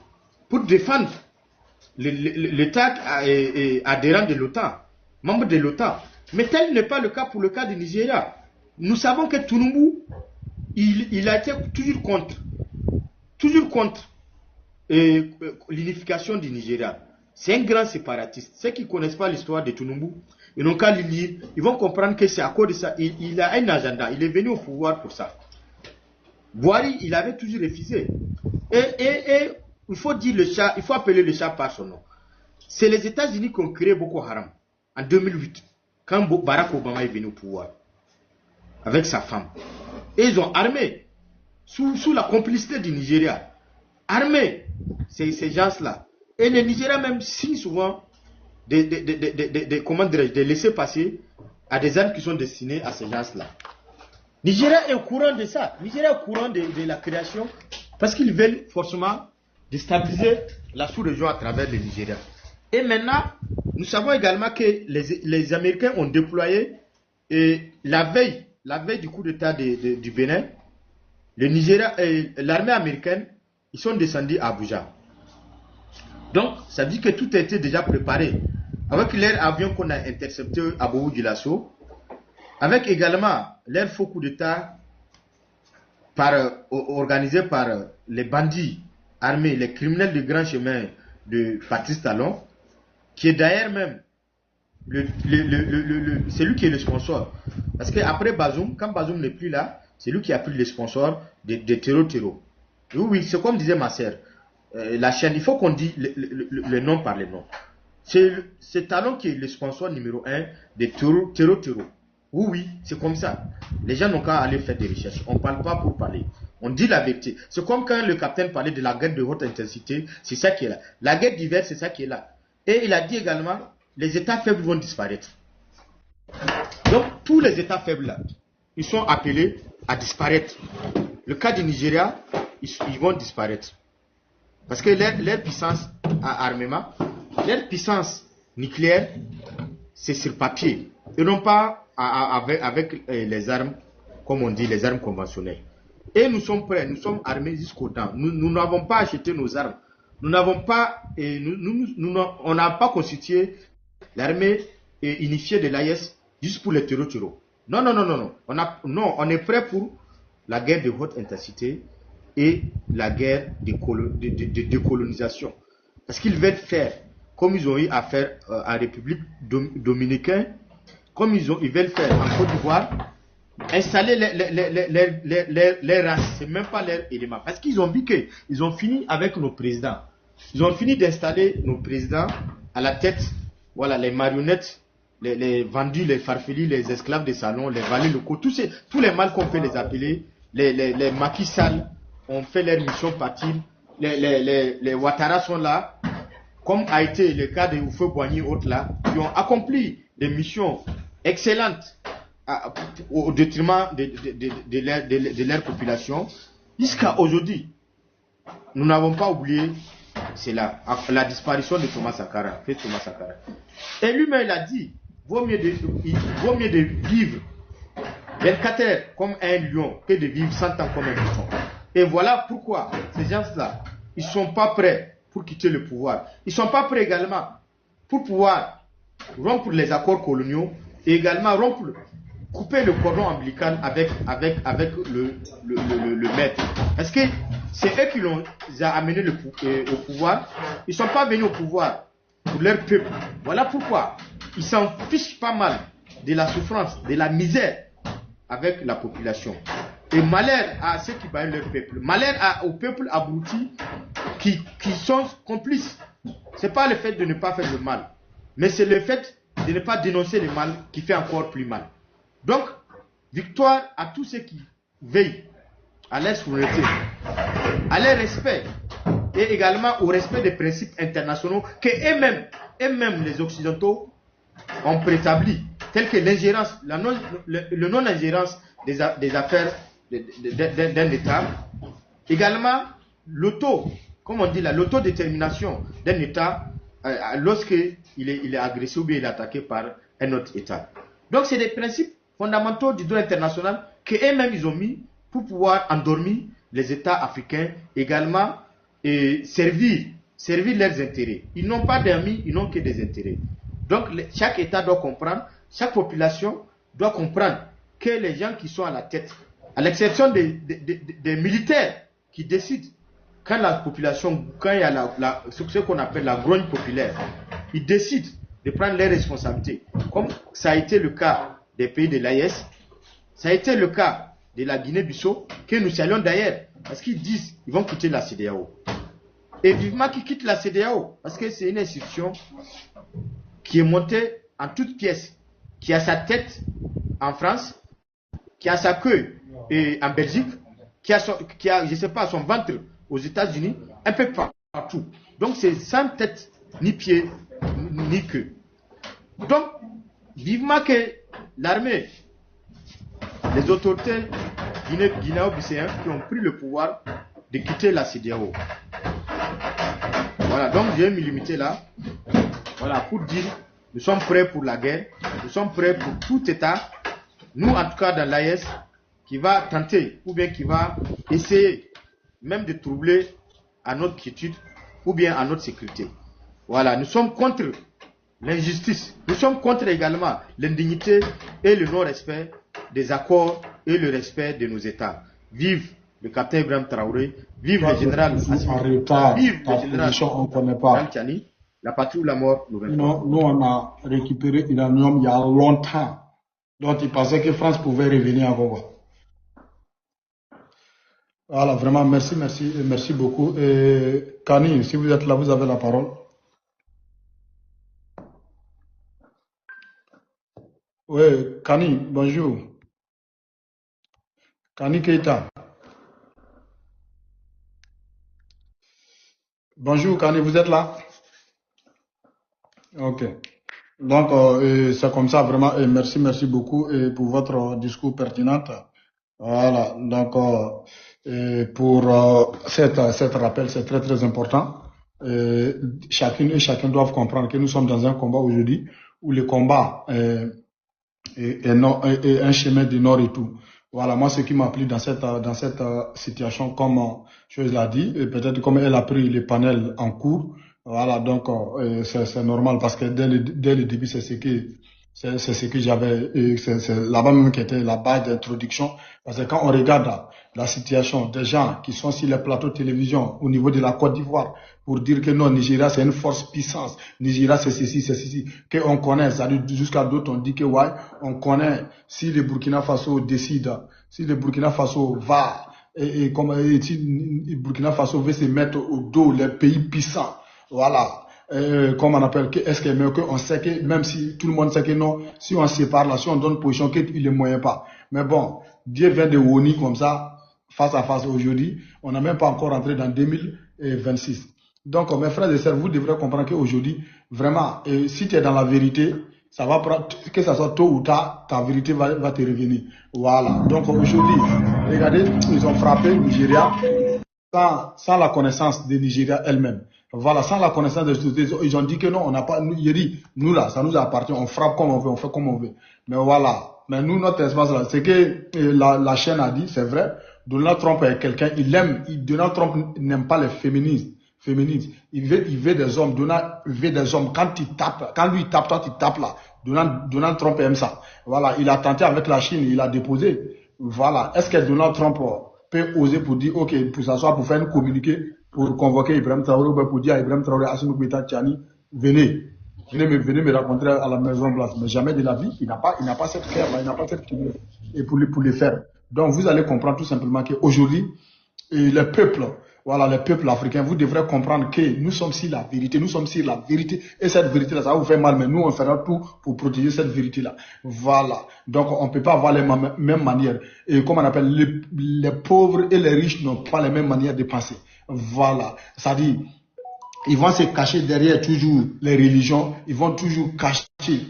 S7: pour défendre l'État adhérent de l'OTAN, membre de l'OTAN. Mais tel n'est pas le cas pour le cas du Nigeria. Nous savons que Tinubu, il a été toujours contre l'unification du Nigeria. C'est un grand séparatiste. Ceux qui ne connaissent pas l'histoire de Tinubu, ils n'ont qu'à le lire, ils vont comprendre que c'est à cause de ça. Il a un agenda, il est venu au pouvoir pour ça. Buhari, il avait toujours refusé. Et il faut dire il faut appeler le chat par son nom. C'est les États-Unis qui ont créé Boko Haram en 2008, quand Barack Obama est venu au pouvoir, avec sa femme. Et ils ont armé, sous la complicité du Nigeria, armé ces gens-là. Et le Nigeria même signe souvent des laissez-passer à des armes qui sont destinées à ces gens-là. Nigeria est au courant de ça. Nigeria est au courant de la création parce qu'ils veulent forcément déstabiliser la sous-région à travers le Nigeria. Et maintenant, nous savons également que les Américains ont déployé la veille du coup d'État du Bénin, le Nigeria et l'armée américaine, ils sont descendus à Abuja. Donc, ça dit que tout a été déjà préparé. Avec leur avion qu'on a intercepté à Bobo-Dioulasso, avec également leur faux coup d'État organisé par les bandits armés, les criminels du grand chemin de Patrice Talon, qui est d'ailleurs même c'est lui qui est le sponsor. Parce qu'après Bazoum, quand Bazoum n'est plus là, c'est lui qui a pris le sponsor de Terreau. Oui, c'est comme disait ma sœur. La chaîne, il faut qu'on dise le nom par le nom. C'est Talon qui est le sponsor numéro 1 de Terreau. Oui, c'est comme ça. Les gens n'ont qu'à aller faire des recherches. On ne parle pas pour parler. On dit la vérité. C'est comme quand le capitaine parlait de la guerre de haute intensité, c'est ça qui est là. La guerre d'hiver, c'est ça qui est là. Et il a dit également, les États faibles vont disparaître. Donc, tous les États faibles là, ils sont appelés à disparaître. Le cas du Nigeria, ils vont disparaître. Parce que leur puissance à armement, leur puissance nucléaire, c'est sur papier. Et non pas avec les armes, comme on dit, les armes conventionnelles. Et nous sommes prêts, nous sommes armés jusqu'aux dents. Nous n'avons pas acheté nos armes. Nous n'avons pas, on n'a pas constitué l'armée unifiée de l'AES juste pour les terreaux. Non. On est prêt pour la guerre de haute intensité et la guerre de décolonisation. Parce qu'ils veulent faire, comme ils ont eu à faire en République dominicaine, comme ils veulent faire en Côte d'Ivoire, installer les races, c'est même pas leur élément. Parce qu'ils ont vu qu'ils ont fini avec nos présidents. Ils ont fini d'installer nos présidents à la tête, voilà, les marionnettes, les vendus, les farfelis, les esclaves de salon, les valets locaux, tous les mâles qu'on peut les appeler, les maquis sales ont fait leur mission partir, les Ouattara sont là, comme a été le cas de Oufeu Boigny autres là, qui ont accompli des missions excellentes au détriment de leur population. Jusqu'à aujourd'hui, nous n'avons pas oublié cela, la disparition de Thomas Sankara. Et lui-même il a dit, vaut mieux de vivre 24 heures comme un lion que de vivre 100 ans comme un mouton. Et voilà pourquoi ces gens-là, ils ne sont pas prêts pour quitter le pouvoir. Ils ne sont pas prêts également pour pouvoir rompre les accords coloniaux et également couper le cordon ombilical avec le maître. Parce que c'est eux qui l'ont amené au pouvoir. Ils ne sont pas venus au pouvoir pour leur peuple. Voilà pourquoi ils s'en fichent pas mal de la souffrance, de la misère avec la population. Et malheur à ceux qui battent leur peuple. Malheur au peuple abruti qui sont complices. Ce n'est pas le fait de ne pas faire le mal, mais c'est le fait de ne pas dénoncer le mal qui fait encore plus mal. Donc, victoire à tous ceux qui veillent à leur souveraineté, à leur respect et également au respect des principes internationaux que eux-mêmes les Occidentaux ont préétablis, tels que l'ingérence, le non-ingérence des affaires d'un État, également l'autodétermination d'un État lorsqu'il est agressé ou bien il est attaqué par un autre État. Donc c'est des principes fondamentaux du droit international qu'eux-mêmes ils ont mis pour pouvoir endormir les États africains, également et servir leurs intérêts. Ils n'ont pas d'amis, ils n'ont que des intérêts. Donc chaque État doit comprendre, chaque population doit comprendre que les gens qui sont à la tête, à l'exception des militaires qui décident, quand la population, quand il y a ce qu'on appelle la grogne populaire, ils décident de prendre leurs responsabilités, comme ça a été le cas des pays de l'AES, ça a été le cas de la Guinée-Bissau, que nous saluons d'ailleurs, parce qu'ils disent qu'ils vont quitter la CEDEAO. Et vivement qu'ils quittent la CEDEAO, parce que c'est une institution qui est montée en toutes pièces, qui a sa tête en France, qui a sa queue en Belgique, qui a je ne sais pas, son ventre aux États-Unis, un peu partout. Donc c'est sans tête, ni pied, ni queue. Donc, vivement que l'armée, les autorités guinéo-bissauéennes qui ont pris le pouvoir de quitter la CEDEAO. Voilà, donc je vais me limiter là. Voilà, pour dire, nous sommes prêts pour la guerre, nous sommes prêts pour tout État, nous en tout cas dans l'AES, qui va tenter, ou bien qui va essayer même de troubler à notre quiétude, ou bien à notre sécurité. Voilà, nous sommes contre l'injustice, nous sommes contre également l'indignité et le non-respect des accords et le respect de nos États. Vive le capitaine Ibrahim Traoré, vive le général Assimi, vive le général Ramtiani, la patrie ou la mort nous revient.
S4: Nous, on a récupéré l'uranium il y a longtemps. Donc, ils pensaient que France pouvait revenir à Congo. Voilà, vraiment, merci beaucoup. Et Kani, si vous êtes là, vous avez la parole. Oui, Kani, bonjour. Kani Keita. Bonjour, Kani, vous êtes là? Ok. Donc, c'est comme ça, vraiment, et merci beaucoup pour votre discours pertinent. Voilà, donc, pour cet rappel, c'est très important. Chacune et chacun doivent comprendre que nous sommes dans un combat aujourd'hui où le combat est un chemin du nord et tout. Voilà, moi, ce qui m'a plu dans cette situation, comme je l'ai dit, et peut-être comme elle a pris les panels en cours, voilà, donc c'est normal parce que dès le début, c'est ce que j'avais, c'est là-bas même qui était la base d'introduction. Parce que quand on regarde la situation des gens qui sont sur les plateaux de télévision au niveau de la Côte d'Ivoire pour dire que non, Nigeria c'est une force puissance, Nigeria c'est ceci, qu'on connaît, jusqu'à d'autres on dit que ouais, on connaît si le Burkina Faso décide, si le Burkina Faso va, si le Burkina Faso veut se mettre au dos les pays puissants, voilà. Comme on appelle, est-ce que mieux qu'on sait que même si tout le monde sait que non, si on sépare là, si on donne position, qu'il est moyen pas. Mais bon, Dieu vient de Woni comme ça, face à face aujourd'hui, on n'a même pas encore entré dans 2026. Donc mes frères et sœurs, vous devrez comprendre qu'aujourd'hui, vraiment, si tu es dans la vérité, ça va prendre, que ça soit tôt ou tard, ta vérité va te revenir. Voilà. Donc aujourd'hui, regardez, ils ont frappé le Nigeria sans la connaissance de Nigeria elle-même. Voilà, sans la connaissance des sociétés, ils ont dit que non, on n'a pas, nous là, ça nous appartient, on frappe comme on veut, on fait comme on veut. Mais voilà, mais nous, notre espace là, c'est que la chaîne a dit, c'est vrai, Donald Trump est quelqu'un, Donald Trump n'aime pas les féministes. Il veut des hommes. Donald veut des hommes. Quand lui tape, toi tu tapes là. Donald Trump aime ça. Voilà, il a tenté avec la Chine, il a déposé. Voilà. Est-ce que Donald Trump peut oser pour dire, ok, pour s'asseoir, pour faire un communiqué, pour convoquer Ibrahim Traoré, ou pour dire à Ibrahim Traoré, Assimi Goïta Tchani, venez me rencontrer à la Maison Blanche. Mais jamais de la vie, il n'a pas cette cœur-là, il n'a pas cette figure. Et pour les faire. Donc vous allez comprendre tout simplement qu'aujourd'hui, les peuples, voilà, les peuples africains, vous devrez comprendre que nous sommes sur la vérité, et cette vérité-là, ça va vous faire mal, mais nous, on fera tout pour protéger cette vérité-là. Voilà. Donc, on ne peut pas avoir les mêmes manières. Et comme on appelle, les pauvres et les riches n'ont pas les mêmes manières de penser. Voilà. C'est-à-dire, ils vont se cacher derrière toujours les religions, ils vont toujours cacher,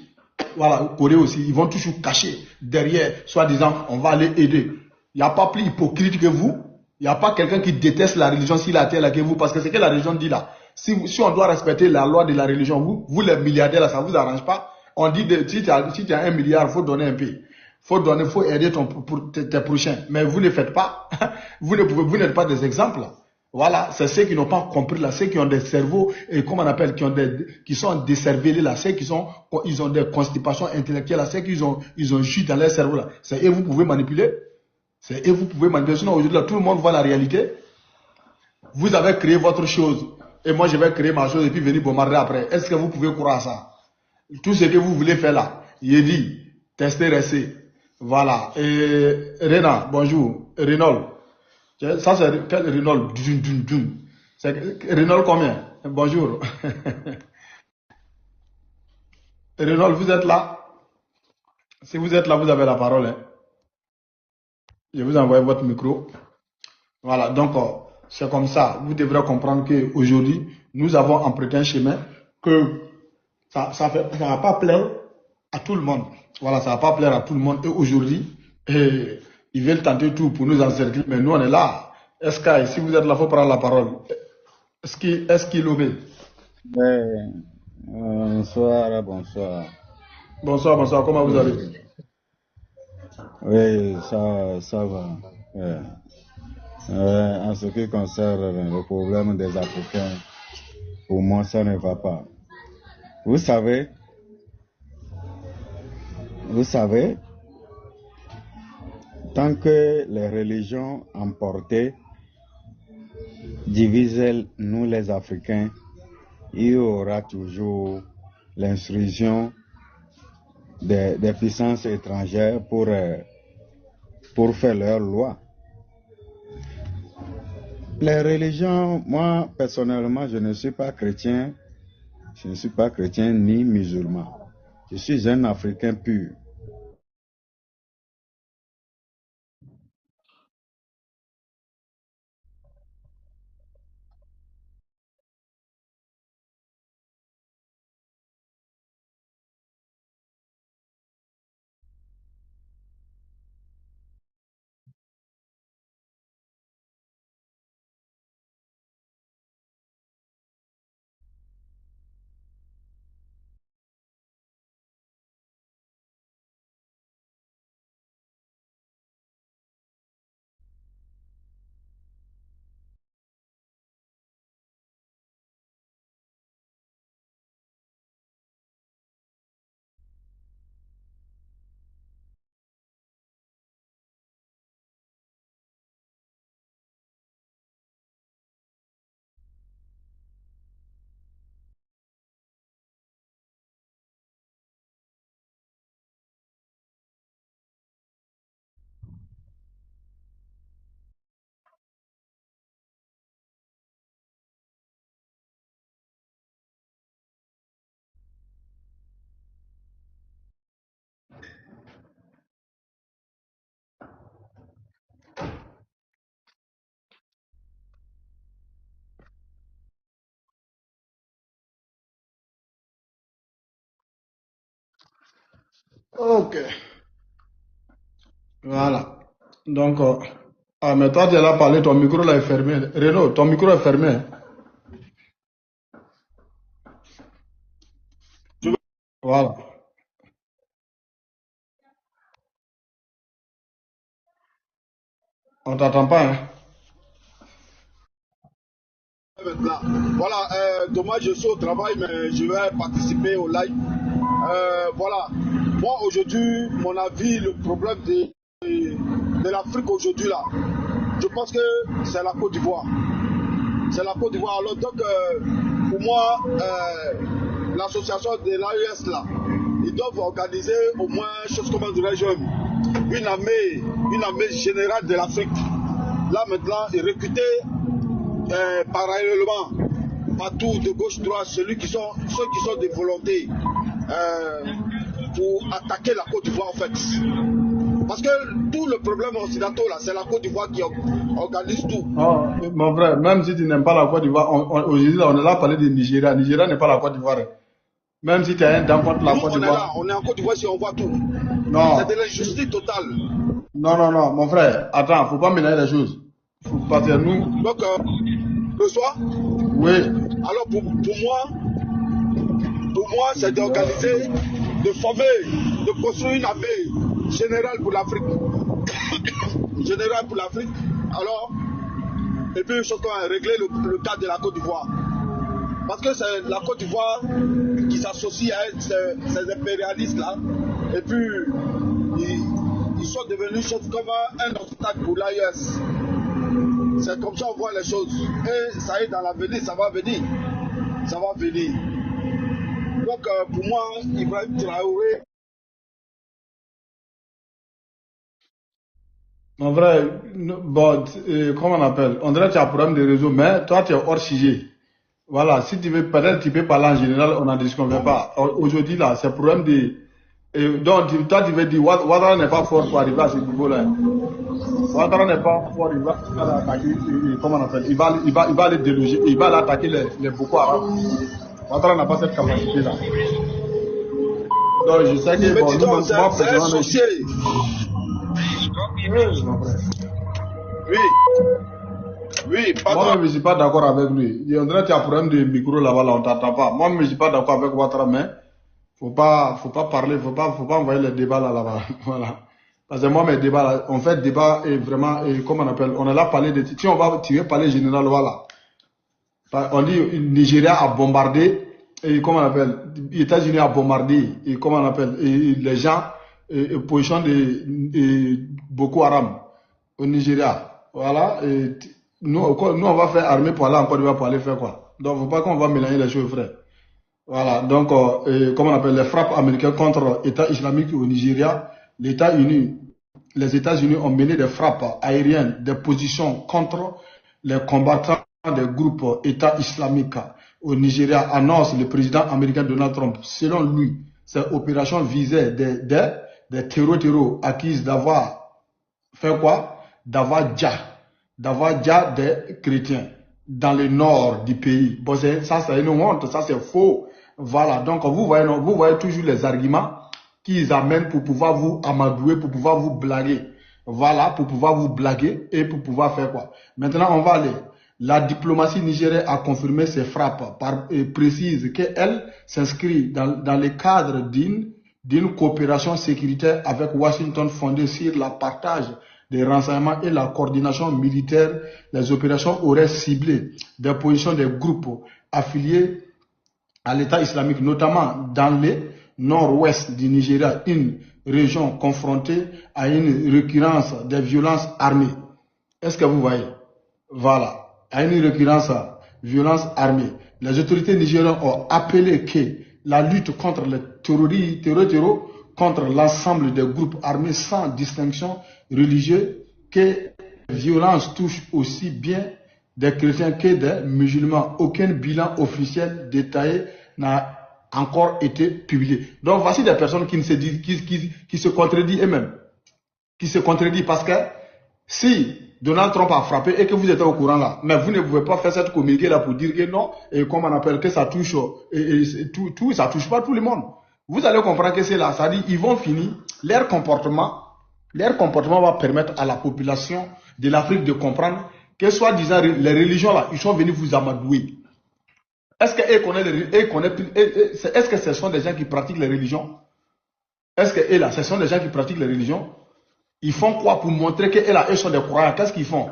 S4: voilà, Corée aussi, ils vont toujours cacher derrière, soi-disant, on va aller aider. Il n'y a pas plus hypocrite que vous. Il n'y a pas quelqu'un qui déteste la religion s'il a terre que vous, parce que c'est ce que la religion dit là. Si on doit respecter la loi de la religion, vous les milliardaires là, ça ne vous arrange pas. On dit, si tu as 1 milliard, il faut donner un peu. Faut aider tes prochains. Mais vous ne le faites pas. Vous n'êtes pas des exemples. Voilà, c'est ceux qui n'ont pas compris là, ceux qui ont des cerveaux, et comment on appelle, qui sont décervelés là, ceux ils ont des constipations intellectuelles là, ceux qui ils ont jus dans leur cerveau là. C'est eux vous pouvez manipuler. C'est eux vous pouvez manipuler. Sinon aujourd'hui là, tout le monde voit la réalité. Vous avez créé votre chose, et moi je vais créer ma chose et puis venir bombarder après. Est-ce que vous pouvez croire à ça? Tout ce que vous voulez faire là, il est dit, testez, restez. Voilà. Et Rena, bonjour. Renol. Ça, c'est quel Renault? C'est Renault combien? Bonjour. Renault, vous êtes là? Si vous êtes là, vous avez la parole. Hein. Je vous envoie votre micro. Voilà, donc c'est comme ça. Vous devrez comprendre qu'aujourd'hui, nous avons emprunté un chemin que ça va pas plaire à tout le monde. Voilà, ça va pas plaire à tout le monde. Et aujourd'hui, ils veulent tenter tout pour nous encercler, mais nous, on est là. Sky, si vous êtes là, il faut prendre la parole. Est-ce qu'il obéit?
S8: Ouais, bonsoir, bonsoir.
S4: Bonsoir, comment vous allez?
S8: Oui, ça va. Ouais. En ce qui concerne le problème des Africains, pour moi, ça ne va pas. Vous savez, tant que les religions emportées divisent nous les Africains, il y aura toujours l'instruction des puissances étrangères pour faire leurs lois. Les religions, moi personnellement, je ne suis pas chrétien ni musulman. Je suis un Africain pur.
S4: Ok, voilà. Donc, mais toi, tu es là parler, ton micro là est fermé. Renaud, ton micro est fermé. Hein. Voilà. On t'entend pas, hein?
S9: Maintenant. Voilà, dommage, je suis au travail, mais je vais participer au live. Voilà, moi aujourd'hui, mon avis, le problème de l'Afrique aujourd'hui là, je pense que c'est la Côte d'Ivoire. C'est la Côte d'Ivoire. Alors donc, pour moi, l'association de l'AES là, ils doivent organiser au moins, chose comme une armée générale de l'Afrique. Là maintenant, et recruter parallèlement, partout de gauche droite, ceux qui sont des volontés pour attaquer la Côte d'Ivoire en fait. Parce que tout le problème occidental là, c'est la Côte d'Ivoire qui organise tout.
S4: Oh, mon frère, même si tu n'aimes pas la Côte d'Ivoire, aujourd'hui on est là parler du Nigeria. Nigeria n'est pas la Côte d'Ivoire. Même si tu as un dent contre la
S9: Nous,
S4: Côte
S9: on est là,
S4: d'Ivoire.
S9: on est en Côte d'Ivoire si on voit tout.
S4: Non,
S9: C'est de l'injustice totale.
S4: non, mon frère, attends, faut pas mélanger les choses. Parce que nous,
S9: Donc, le soir,
S4: oui,
S9: alors pour moi, c'est d'organiser, de former, de construire une armée générale pour l'Afrique. Générale pour l'Afrique. Alors, et puis surtout régler le cas de la Côte d'Ivoire. Parce que c'est la Côte d'Ivoire qui s'associe à ces impérialistes là. Et puis, ils sont devenus comme un obstacle pour l'AES. C'est comme ça qu'on voit les choses. Et ça est dans l'avenir, ça va venir. Ça va venir. Donc pour moi, Ibrahim Traoré.
S4: mon frère, bon, comment on appelle? On dirait que tu as un problème de réseau, mais toi tu es hors sujet. Voilà, si tu veux, peut-être tu peux parler en général, on n'en disconvient pas. Aujourd'hui là, c'est le problème de. Donc toi tu veux dire, Ouattara n'est pas fort pour arriver à ce niveau-là. Ouattara n'est pas fort, il va attaquer, comment on appelle? Il va aller déloger, il va aller attaquer les Boko Haram. Ouattara n'a pas cette capacité-là. Donc je sais que, bon, nous, moi,
S9: C'est un
S4: personnellement,
S9: sorcier.
S4: oui, mon frère.
S9: Oui. Oui,
S4: Moi,
S9: pardon.
S4: je ne suis pas d'accord avec lui. On dirait qu'il y a un problème de micro là-bas, là, on t'entend pas. Moi, je ne suis pas d'accord avec Ouattara, mais faut pas parler, faut pas envoyer les débats là-bas. Voilà. Parce que moi, mes débats là, on fait débat et vraiment, et comment on appelle, on est là parler de, si on va, tu veux parler général, voilà. On dit, Nigeria a bombardé, et comment on appelle, les États-Unis a bombardé, et comment on appelle, et les gens, position de Boko Haram au Nigeria. Voilà. Et nous, on va faire armée pour aller en Côte d'Ivoire pour aller faire quoi? Donc, faut pas qu'on va mélanger les choses, frère. Voilà. Donc, comment on appelle, les frappes américaines contre l'État islamique au Nigeria, les États-Unis ont mené des frappes aériennes, des positions contre les combattants des groupes État islamique au Nigeria, annonce le président américain Donald Trump. Selon lui, ces opérations visaient des terreaux acquises d'avoir fait quoi? D'avoir déjà des chrétiens dans le nord du pays. Bon, ça, c'est une honte, ça, c'est faux. Voilà, donc vous voyez toujours les arguments qu'ils amènent pour pouvoir vous amadouer, pour pouvoir vous blaguer. Voilà, pour pouvoir vous blaguer et pour pouvoir faire quoi? Maintenant, on va aller. La diplomatie nigérienne a confirmé ses frappes et précise qu'elle s'inscrit dans le cadre d'une coopération sécuritaire avec Washington fondée sur le partage des renseignements et la coordination militaire. Les opérations auraient ciblé des positions des groupes affiliés à l'État islamique, notamment dans le nord-ouest du Nigeria, une région confrontée à une récurrence des violences armées. Est-ce que vous voyez? Voilà. À une récurrence violence armée. Les autorités nigériennes ont appelé que la lutte contre les terroristes, contre l'ensemble des groupes armés sans distinction religieuse, que les violences touchent aussi bien des chrétiens que des musulmans. Aucun bilan officiel détaillé n'a encore été publié. Donc voici des personnes qui se contredisent eux-mêmes. Qui se contredisent parce que si Donald Trump a frappé et que vous êtes au courant là, mais vous ne pouvez pas faire cette communiqué là pour dire que non, et comme on appelle, que ça touche, ça touche pas tout le monde. Vous allez comprendre que c'est là, ça dit, ils vont finir, leur comportement va permettre à la population de l'Afrique de comprendre que soi-disant les religions là, ils sont venus vous amadouer. Est-ce que ce sont des gens qui pratiquent les religions? Est-ce que là, ce sont des gens qui pratiquent les religions? Ils font quoi pour montrer qu'eux sont des croyants? Qu'est-ce qu'ils font?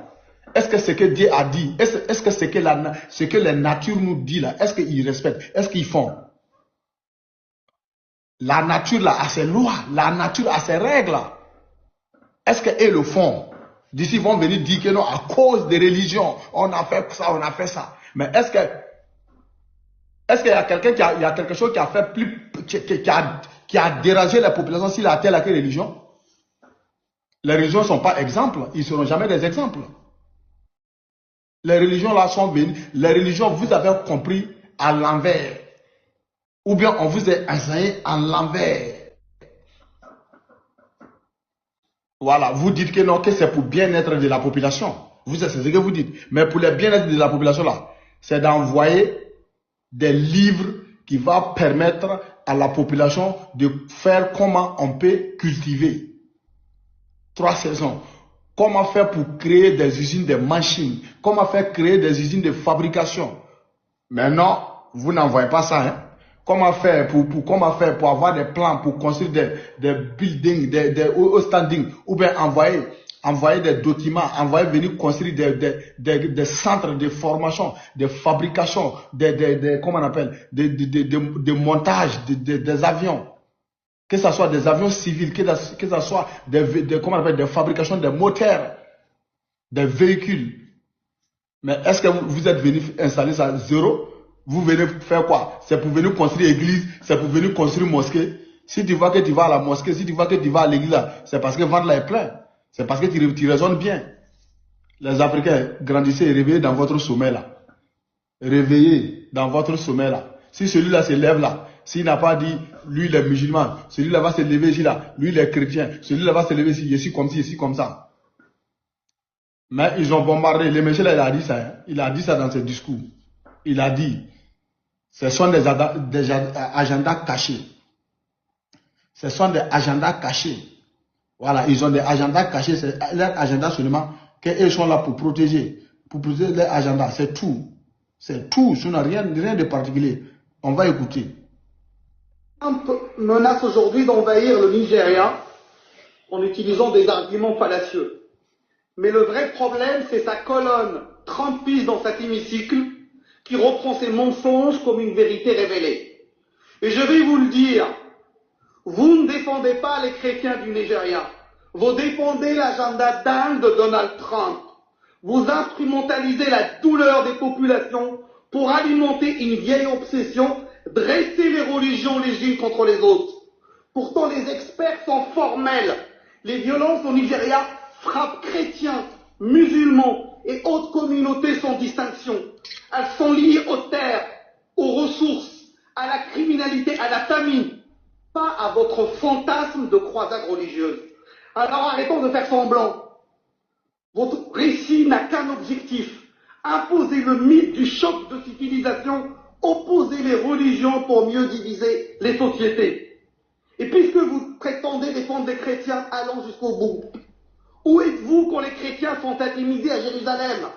S4: Est-ce que ce que Dieu a dit, est-ce que ce que la nature nous dit là, est-ce qu'ils respectent? Est-ce qu'ils font? La nature là a ses lois, la nature a ses règles. Est-ce qu'eux le font? D'ici, ils vont venir dire que non, à cause des religions, on a fait ça, on a fait ça. Mais est-ce qu'il y a quelqu'un il y a quelque chose qui a fait qui a dérangé la population s'il a telle religion? Les religions ne sont pas exemples, ils ne seront jamais des exemples. Les religions là sont venues, les religions, vous avez compris à l'envers. Ou bien on vous a enseigné à l'envers. Voilà, vous dites que non, que c'est pour bien-être de la population. C'est ce que vous dites. Mais pour le bien-être de la population là, c'est d'envoyer des livres qui vont permettre à la population de faire comment on peut cultiver 3 saisons. Comment faire pour créer des usines de machines? Comment faire créer des usines de fabrication? Maintenant, vous n'envoyez pas ça. Hein? Comment faire pour avoir des plans pour construire des buildings, des standing, ou bien envoyer des documents, envoyer venir construire des centres de formation, de fabrication, comment on appelle, de montage des avions. Que ce soit des avions civils, que ce soit comment on appelle, des fabrications de moteurs, des véhicules. Mais est-ce que vous êtes venu installer ça à zéro? Vous venez faire quoi? C'est pour venir construire église, c'est pour venir construire mosquée. Si tu vois que tu vas à la mosquée, si tu vois que tu vas à l'église, c'est parce que ventre là est plein. C'est parce que tu raisonnes bien. Les Africains, grandissez et réveillez dans votre sommeil là. Réveillez dans votre sommeil là. Si celui-là se lève là, s'il n'a pas dit, lui il est musulman, celui-là va se lever ici là, lui il est chrétien, celui-là va se lever ici, ici comme ci, ici comme ça. Mais ils ont bombardé. Le monsieur là, il a dit ça. Hein. Il a dit ça dans ses discours. Il a dit, ce sont des agendas cachés. Ce sont des agendas cachés. Voilà, ils ont des agendas cachés. C'est leur agenda seulement qu'ils sont là pour protéger leur agenda. C'est tout. C'est tout. Ce n'a rien de particulier. On va écouter.
S10: Trump menace aujourd'hui d'envahir le Nigeria en utilisant des arguments fallacieux. Mais le vrai problème, c'est sa colonne trumpiste dans cet hémicycle qui reprend ses mensonges comme une vérité révélée. Et je vais vous le dire, vous ne défendez pas les chrétiens du Nigeria, vous défendez l'agenda dingue de Donald Trump. Vous instrumentalisez la douleur des populations pour alimenter une vieille obsession, dresser les religions les unes contre les autres. Pourtant, les experts sont formels. Les violences au Nigeria frappent chrétiens, musulmans et autres communautés sans distinction. Elles sont liées aux terres, aux ressources, à la criminalité, à la famine, pas à votre fantasme de croisade religieuse. Alors arrêtons de faire semblant. Votre récit n'a qu'un objectif, imposer le mythe du choc de civilisation, opposer les religions pour mieux diviser les sociétés. Et puisque vous prétendez défendre les chrétiens, allons jusqu'au bout. Où êtes-vous quand les chrétiens sont intimidés à Jérusalem?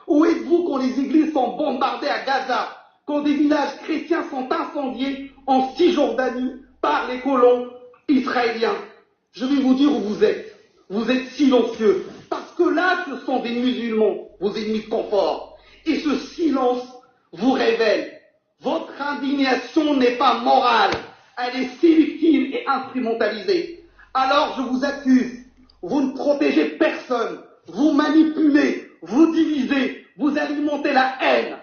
S10: Où êtes-vous quand les églises sont bombardées à Gaza? Quand des villages chrétiens sont incendiés en Cisjordanie par les colons israéliens? Je vais vous dire où vous êtes. Vous êtes silencieux. Parce que là, ce sont des musulmans, vos ennemis de confort. Et ce silence vous révèle. Votre indignation n'est pas morale. Elle est sélective et instrumentalisée. Alors je vous accuse. Vous ne protégez personne. Vous manipulez, vous divisez, vous alimentez la haine.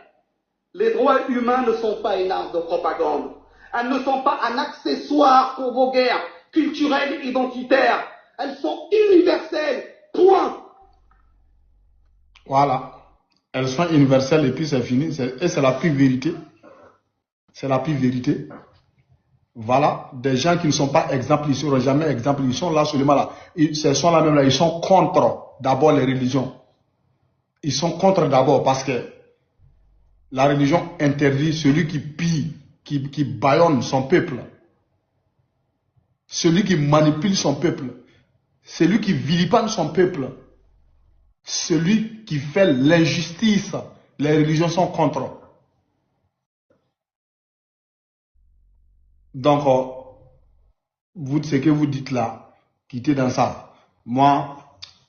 S10: Les droits humains ne sont pas une arme de propagande. Elles ne sont pas un accessoire pour vos guerres culturelles et identitaires. Elles sont universelles. Point.
S4: Voilà. Elles sont universelles et puis c'est fini. Et c'est la pure vérité. C'est la pure vérité. Voilà. Des gens qui ne sont pas exemples, ils ne seront jamais exemples. Ils sont là seulement là. Ce sont là même là. Ils sont contre d'abord les religions. Ils sont contre d'abord parce que la religion interdit celui qui pille, qui bâillonne son peuple. Celui qui manipule son peuple. Celui qui vilipende son peuple. Celui qui fait l'injustice. Les religions sont contre. Donc, vous, ce que vous dites là, quittez dans ça. Moi,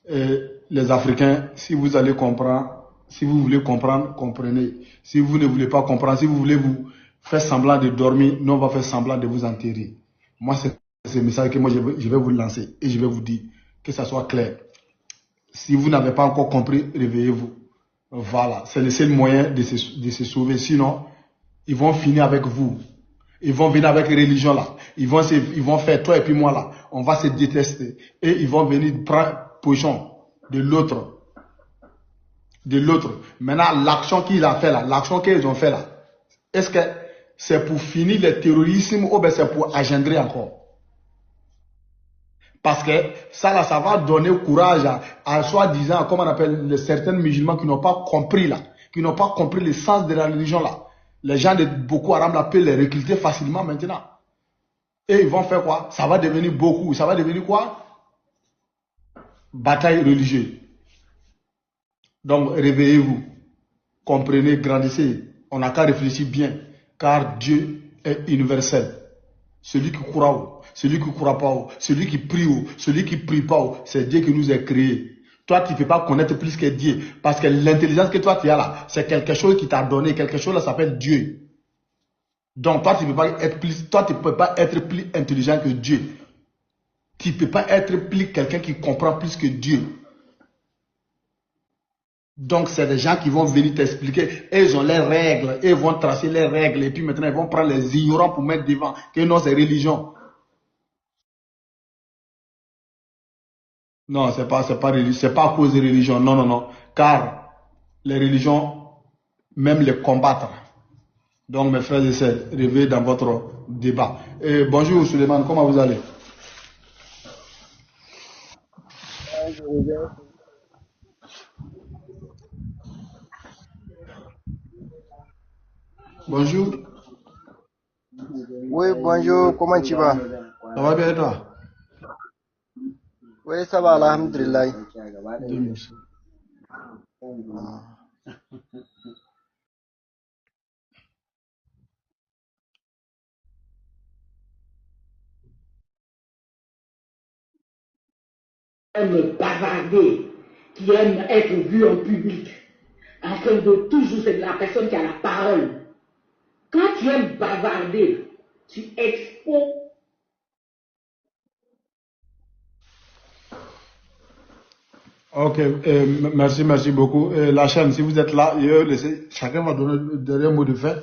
S4: les Africains, si vous allez comprendre, si vous voulez comprendre, comprenez. Si vous ne voulez pas comprendre, si vous voulez vous faire semblant de dormir, nous on va faire semblant de vous enterrer. Moi, c'est ce message que moi je vais vous lancer et je vais vous dire que ça soit clair. Si vous n'avez pas encore compris, réveillez-vous. Voilà, c'est le seul moyen de se sauver. Sinon, ils vont finir avec vous. Ils vont venir avec les religions là. Ils vont faire toi et puis moi là. On va se détester. Et ils vont venir prendre position de l'autre. De l'autre. Maintenant, l'action qu'ils ont fait là, l'action qu'ils ont fait là, est-ce que c'est pour finir le terrorisme ou bien c'est pour agendrer encore? Parce que ça là, ça va donner courage à soi-disant, comme on appelle certains musulmans qui n'ont pas compris là, qui n'ont pas compris le sens de la religion là. Les gens de Boko Haram là peuvent les recruter facilement maintenant. Et ils vont faire quoi? Ça va devenir beaucoup. Ça va devenir quoi? Bataille religieuse. Donc réveillez-vous. Comprenez, grandissez. On n'a qu'à réfléchir bien. Car Dieu est universel. Celui qui croit, celui qui ne croit pas, celui qui prie, celui qui ne prie pas, c'est Dieu qui nous a créés. Toi, tu ne peux pas connaître plus que Dieu. Parce que l'intelligence que toi, tu as là, c'est quelque chose qui t'a donné. Quelque chose là s'appelle Dieu. Donc, toi, tu ne peux pas être plus, toi, tu peux pas être plus intelligent que Dieu. Tu ne peux pas être plus quelqu'un qui comprend plus que Dieu. Donc, c'est des gens qui vont venir t'expliquer. Et ils ont les règles. Et ils vont tracer les règles. Et puis maintenant, ils vont prendre les ignorants pour mettre devant. Que non, c'est religion. Non, c'est pas à cause des religions. Non, non, non. Car les religions, même les combattre. Donc, mes frères et sœurs, réveillez dans votre débat. Et bonjour, Suleiman, comment vous allez? Bonjour.
S11: Oui, bonjour, comment tu vas?
S4: Ça va bien et toi?
S11: Oui, ça va, alhamdulillah.
S12: Aime bavarder, qui aime être vu en public, en train de toujours c'est la personne qui a la parole. Quand tu aimes bavarder, tu exposes.
S4: Ok, merci beaucoup. La chaîne, si vous êtes là, chacun va donner le dernier mot de fin.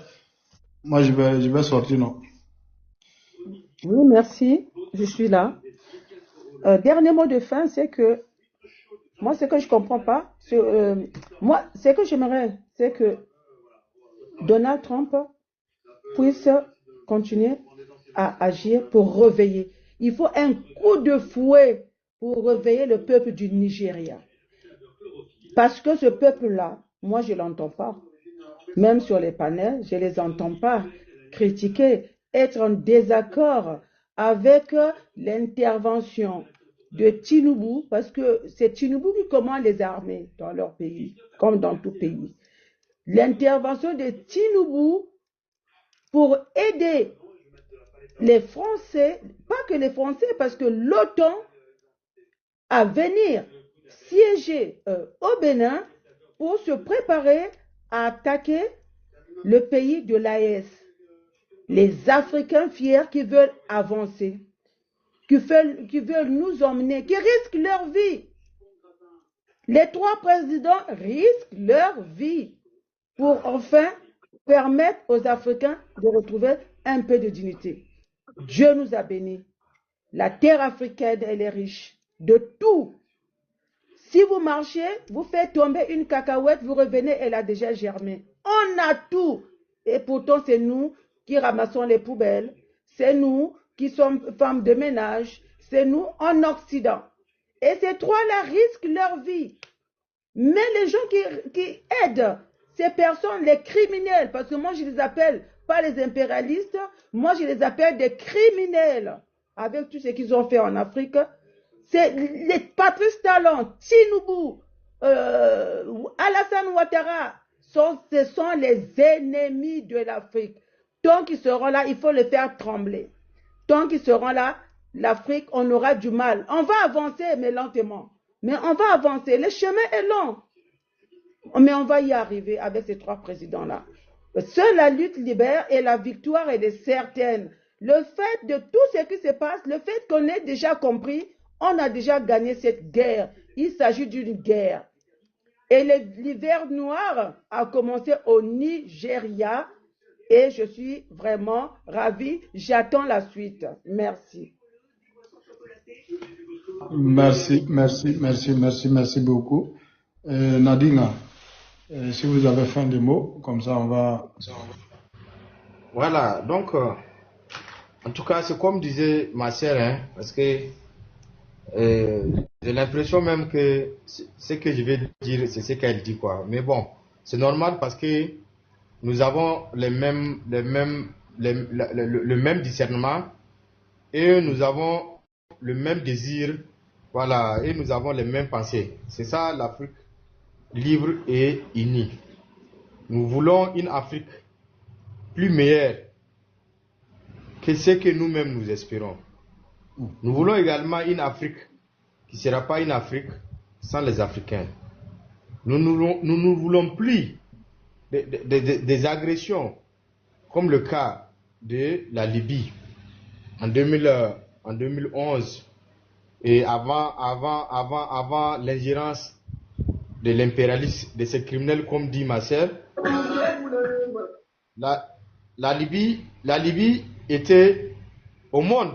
S4: Moi, je vais sortir, non?
S6: Oui, merci. Je suis là. Dernier mot de fin, c'est que moi, ce que je ne comprends pas, moi, ce que j'aimerais, c'est que Donald Trump puisse continuer à agir pour réveiller. Il faut un coup de fouet pour réveiller le peuple du Nigeria. Parce que ce peuple-là, moi, je ne l'entends pas. Même sur les panels, je ne les entends pas critiquer, être en désaccord avec l'intervention de Tinubu, parce que c'est Tinubu qui commande les armées dans leur pays, comme dans tout pays. L'intervention de Tinubu pour aider les Français, pas que les Français, parce que l'OTAN à venir siéger au Bénin pour se préparer à attaquer le pays de l'AES. Les Africains fiers qui veulent avancer, qui veulent nous emmener, qui risquent leur vie. Les trois présidents risquent leur vie pour enfin permettre aux Africains de retrouver un peu de dignité. Dieu nous a bénis. La terre africaine, elle est riche de tout. Si vous marchez, vous faites tomber une cacahuète, vous revenez, elle a déjà germé. On a tout. Et pourtant, c'est nous qui ramassons les poubelles. C'est nous qui sommes femmes de ménage. C'est nous en Occident. Et ces trois-là risquent leur vie. Mais les gens qui aident ces personnes, les criminels, parce que moi je les appelle pas les impérialistes, moi je les appelle des criminels, avec tout ce qu'ils ont fait en Afrique. C'est les Patrice Talon, Tinubu, Alassane Ouattara, ce sont les ennemis de l'Afrique. Tant qu'ils seront là, il faut les faire trembler. Tant qu'ils seront là, l'Afrique, on aura du mal. On va avancer, mais lentement. Mais on va avancer. Le chemin est long. Mais on va y arriver avec ces 3 présidents-là. Seule la lutte libère et la victoire elle est certaine. Le fait de tout ce qui se passe, le fait qu'on ait déjà compris, on a déjà gagné cette guerre. Il s'agit d'une guerre. Et l'hiver noir a commencé au Nigeria et je suis vraiment ravie. J'attends la suite. Merci.
S4: Merci beaucoup. Nadina, si vous avez fin de mots, comme ça on va...
S7: Voilà, donc, en tout cas, c'est comme disait ma sœur, hein, parce que j'ai l'impression même que ce que je vais dire, c'est ce qu'elle dit, quoi. Mais bon, c'est normal parce que nous avons le même discernement et nous avons le même désir, voilà, et nous avons les mêmes pensées. C'est ça l'Afrique libre et unie. Nous voulons une Afrique plus meilleure que ce que nous-mêmes nous espérons. Nous voulons également une Afrique qui ne sera pas une Afrique sans les Africains. Nous ne voulons plus des agressions comme le cas de la Libye en 2011 et avant l'ingérence de l'impérialisme, de ces criminels comme dit ma sœur. La Libye était au monde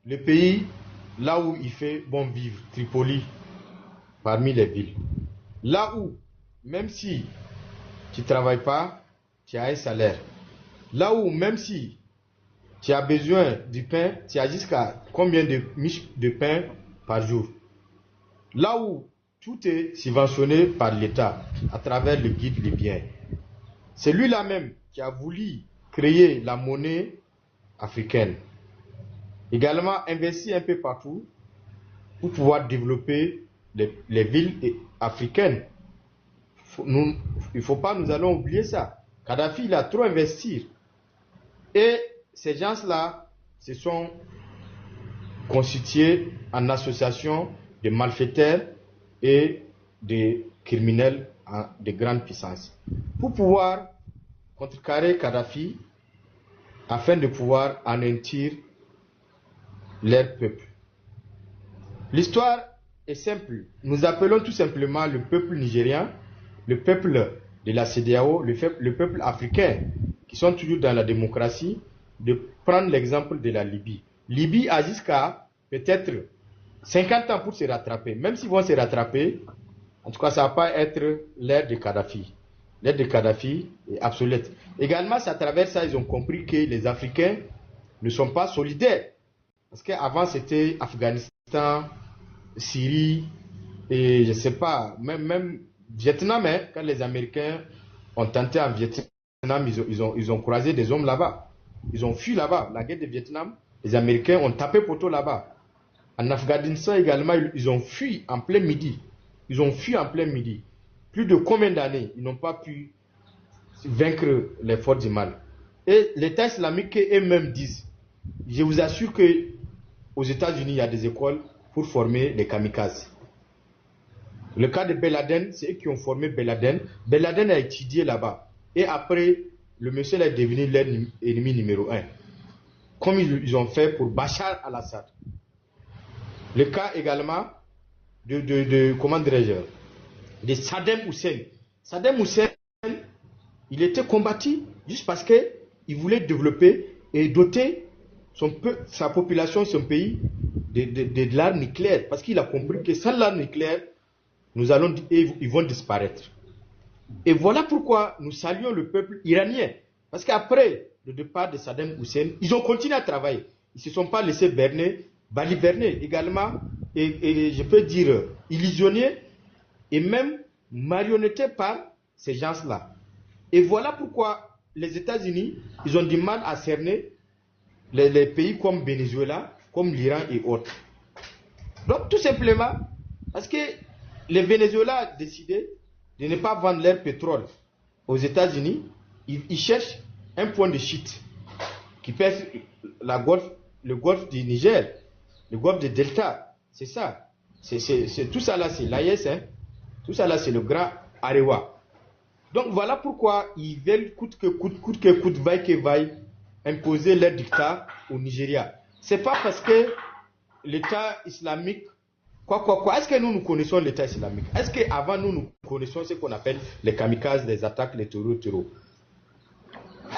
S7: le pays là où il fait bon vivre, Tripoli, parmi les villes. Là où, même si tu ne travailles pas, tu as un salaire. Là où, même si tu as besoin du pain, tu as jusqu'à combien de miches de pain par jour. Là où tout est subventionné par l'État à travers le guide libyen. C'est lui-là même qui a voulu créer la monnaie africaine. Également investi un peu partout pour pouvoir développer les villes africaines. Il ne faut pas, nous allons oublier ça. Kadhafi, il a trop investi. Et ces gens-là se sont constitués en association de malfaiteurs et de criminels de grande puissance. Pour pouvoir contrecarrer Kadhafi, afin de pouvoir anéantir leur peuple. L'histoire est simple. Nous appelons tout simplement le peuple nigérien, le peuple de la CEDEAO, le peuple africain, qui sont toujours dans la démocratie, de prendre l'exemple de la Libye. Libye a jusqu'à peut-être 50 ans pour se rattraper. Même s'ils vont se rattraper, en tout cas, ça ne va pas être l'ère de Kadhafi. L'ère de Kadhafi est obsolète. Également, c'est à travers ça, ils ont compris que les Africains ne sont pas solidaires. Parce qu'avant, c'était Afghanistan, Syrie, et je ne sais pas, même Vietnam, hein, quand les Américains ont tenté en Vietnam, ils ont croisé des hommes là-bas. Ils ont fui là-bas. La guerre de Vietnam, les Américains ont tapé poteau là-bas. En Afghanistan également, ils ont fui en plein midi. Ils ont fui en plein midi. Plus de combien d'années ils n'ont pas pu vaincre les forces du mal. Et l'État islamique eux-mêmes disent, je vous assure que aux États-Unis, il y a des écoles pour former les kamikazes. Le cas de Ben Laden, c'est eux qui ont formé Ben Laden. Ben Laden a étudié là-bas. Et après, le monsieur est devenu leur ennemi numéro 1. Comme ils ont fait pour Bachar al-Assad. Le cas également comment dirais-je, de Saddam Hussein. Saddam Hussein, il était combattu juste parce qu'il voulait développer et doter sa population, son pays, de l'arme nucléaire. Parce qu'il a compris que sans l'arme nucléaire, ils vont disparaître. Et voilà pourquoi nous saluons le peuple iranien. Parce qu'après le départ de Saddam Hussein, ils ont continué à travailler. Ils ne se sont pas laissés baliverner également, et je peux dire illusionnés, et même marionnettés par ces gens-là. Et voilà pourquoi les États-Unis, ils ont du mal à cerner les pays comme Venezuela, comme l'Iran et autres. Donc tout simplement, parce que les Venezuela ont décidé de ne pas vendre leur pétrole aux États-Unis, ils cherchent un point de chute qui pèse le golfe du Niger. le golfe de Delta. C'est ça. Tout ça là, c'est l'AES. Hein. Tout ça là, c'est le grand Arewa. Donc voilà pourquoi ils veulent coûte que coûte, vaille que vaille, imposer leur dictat au Nigeria. C'est pas parce que l'État islamique, quoi. Est-ce que nous connaissons l'État islamique? Est-ce qu'avant nous connaissons ce qu'on appelle les kamikazes, les attaques, les terreaux?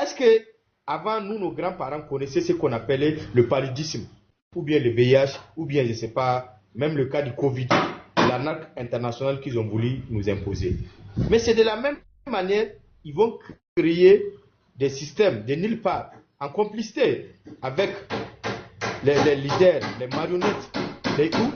S7: Est-ce que avant nous, nos grands-parents connaissaient ce qu'on appelait le paludisme, ou bien le VIH, ou bien, je ne sais pas, même le cas du Covid, l'arnaque internationale qu'ils ont voulu nous imposer. Mais c'est de la même manière, ils vont créer des systèmes de nulle part, en complicité avec les leaders, les marionnettes, les hiboux.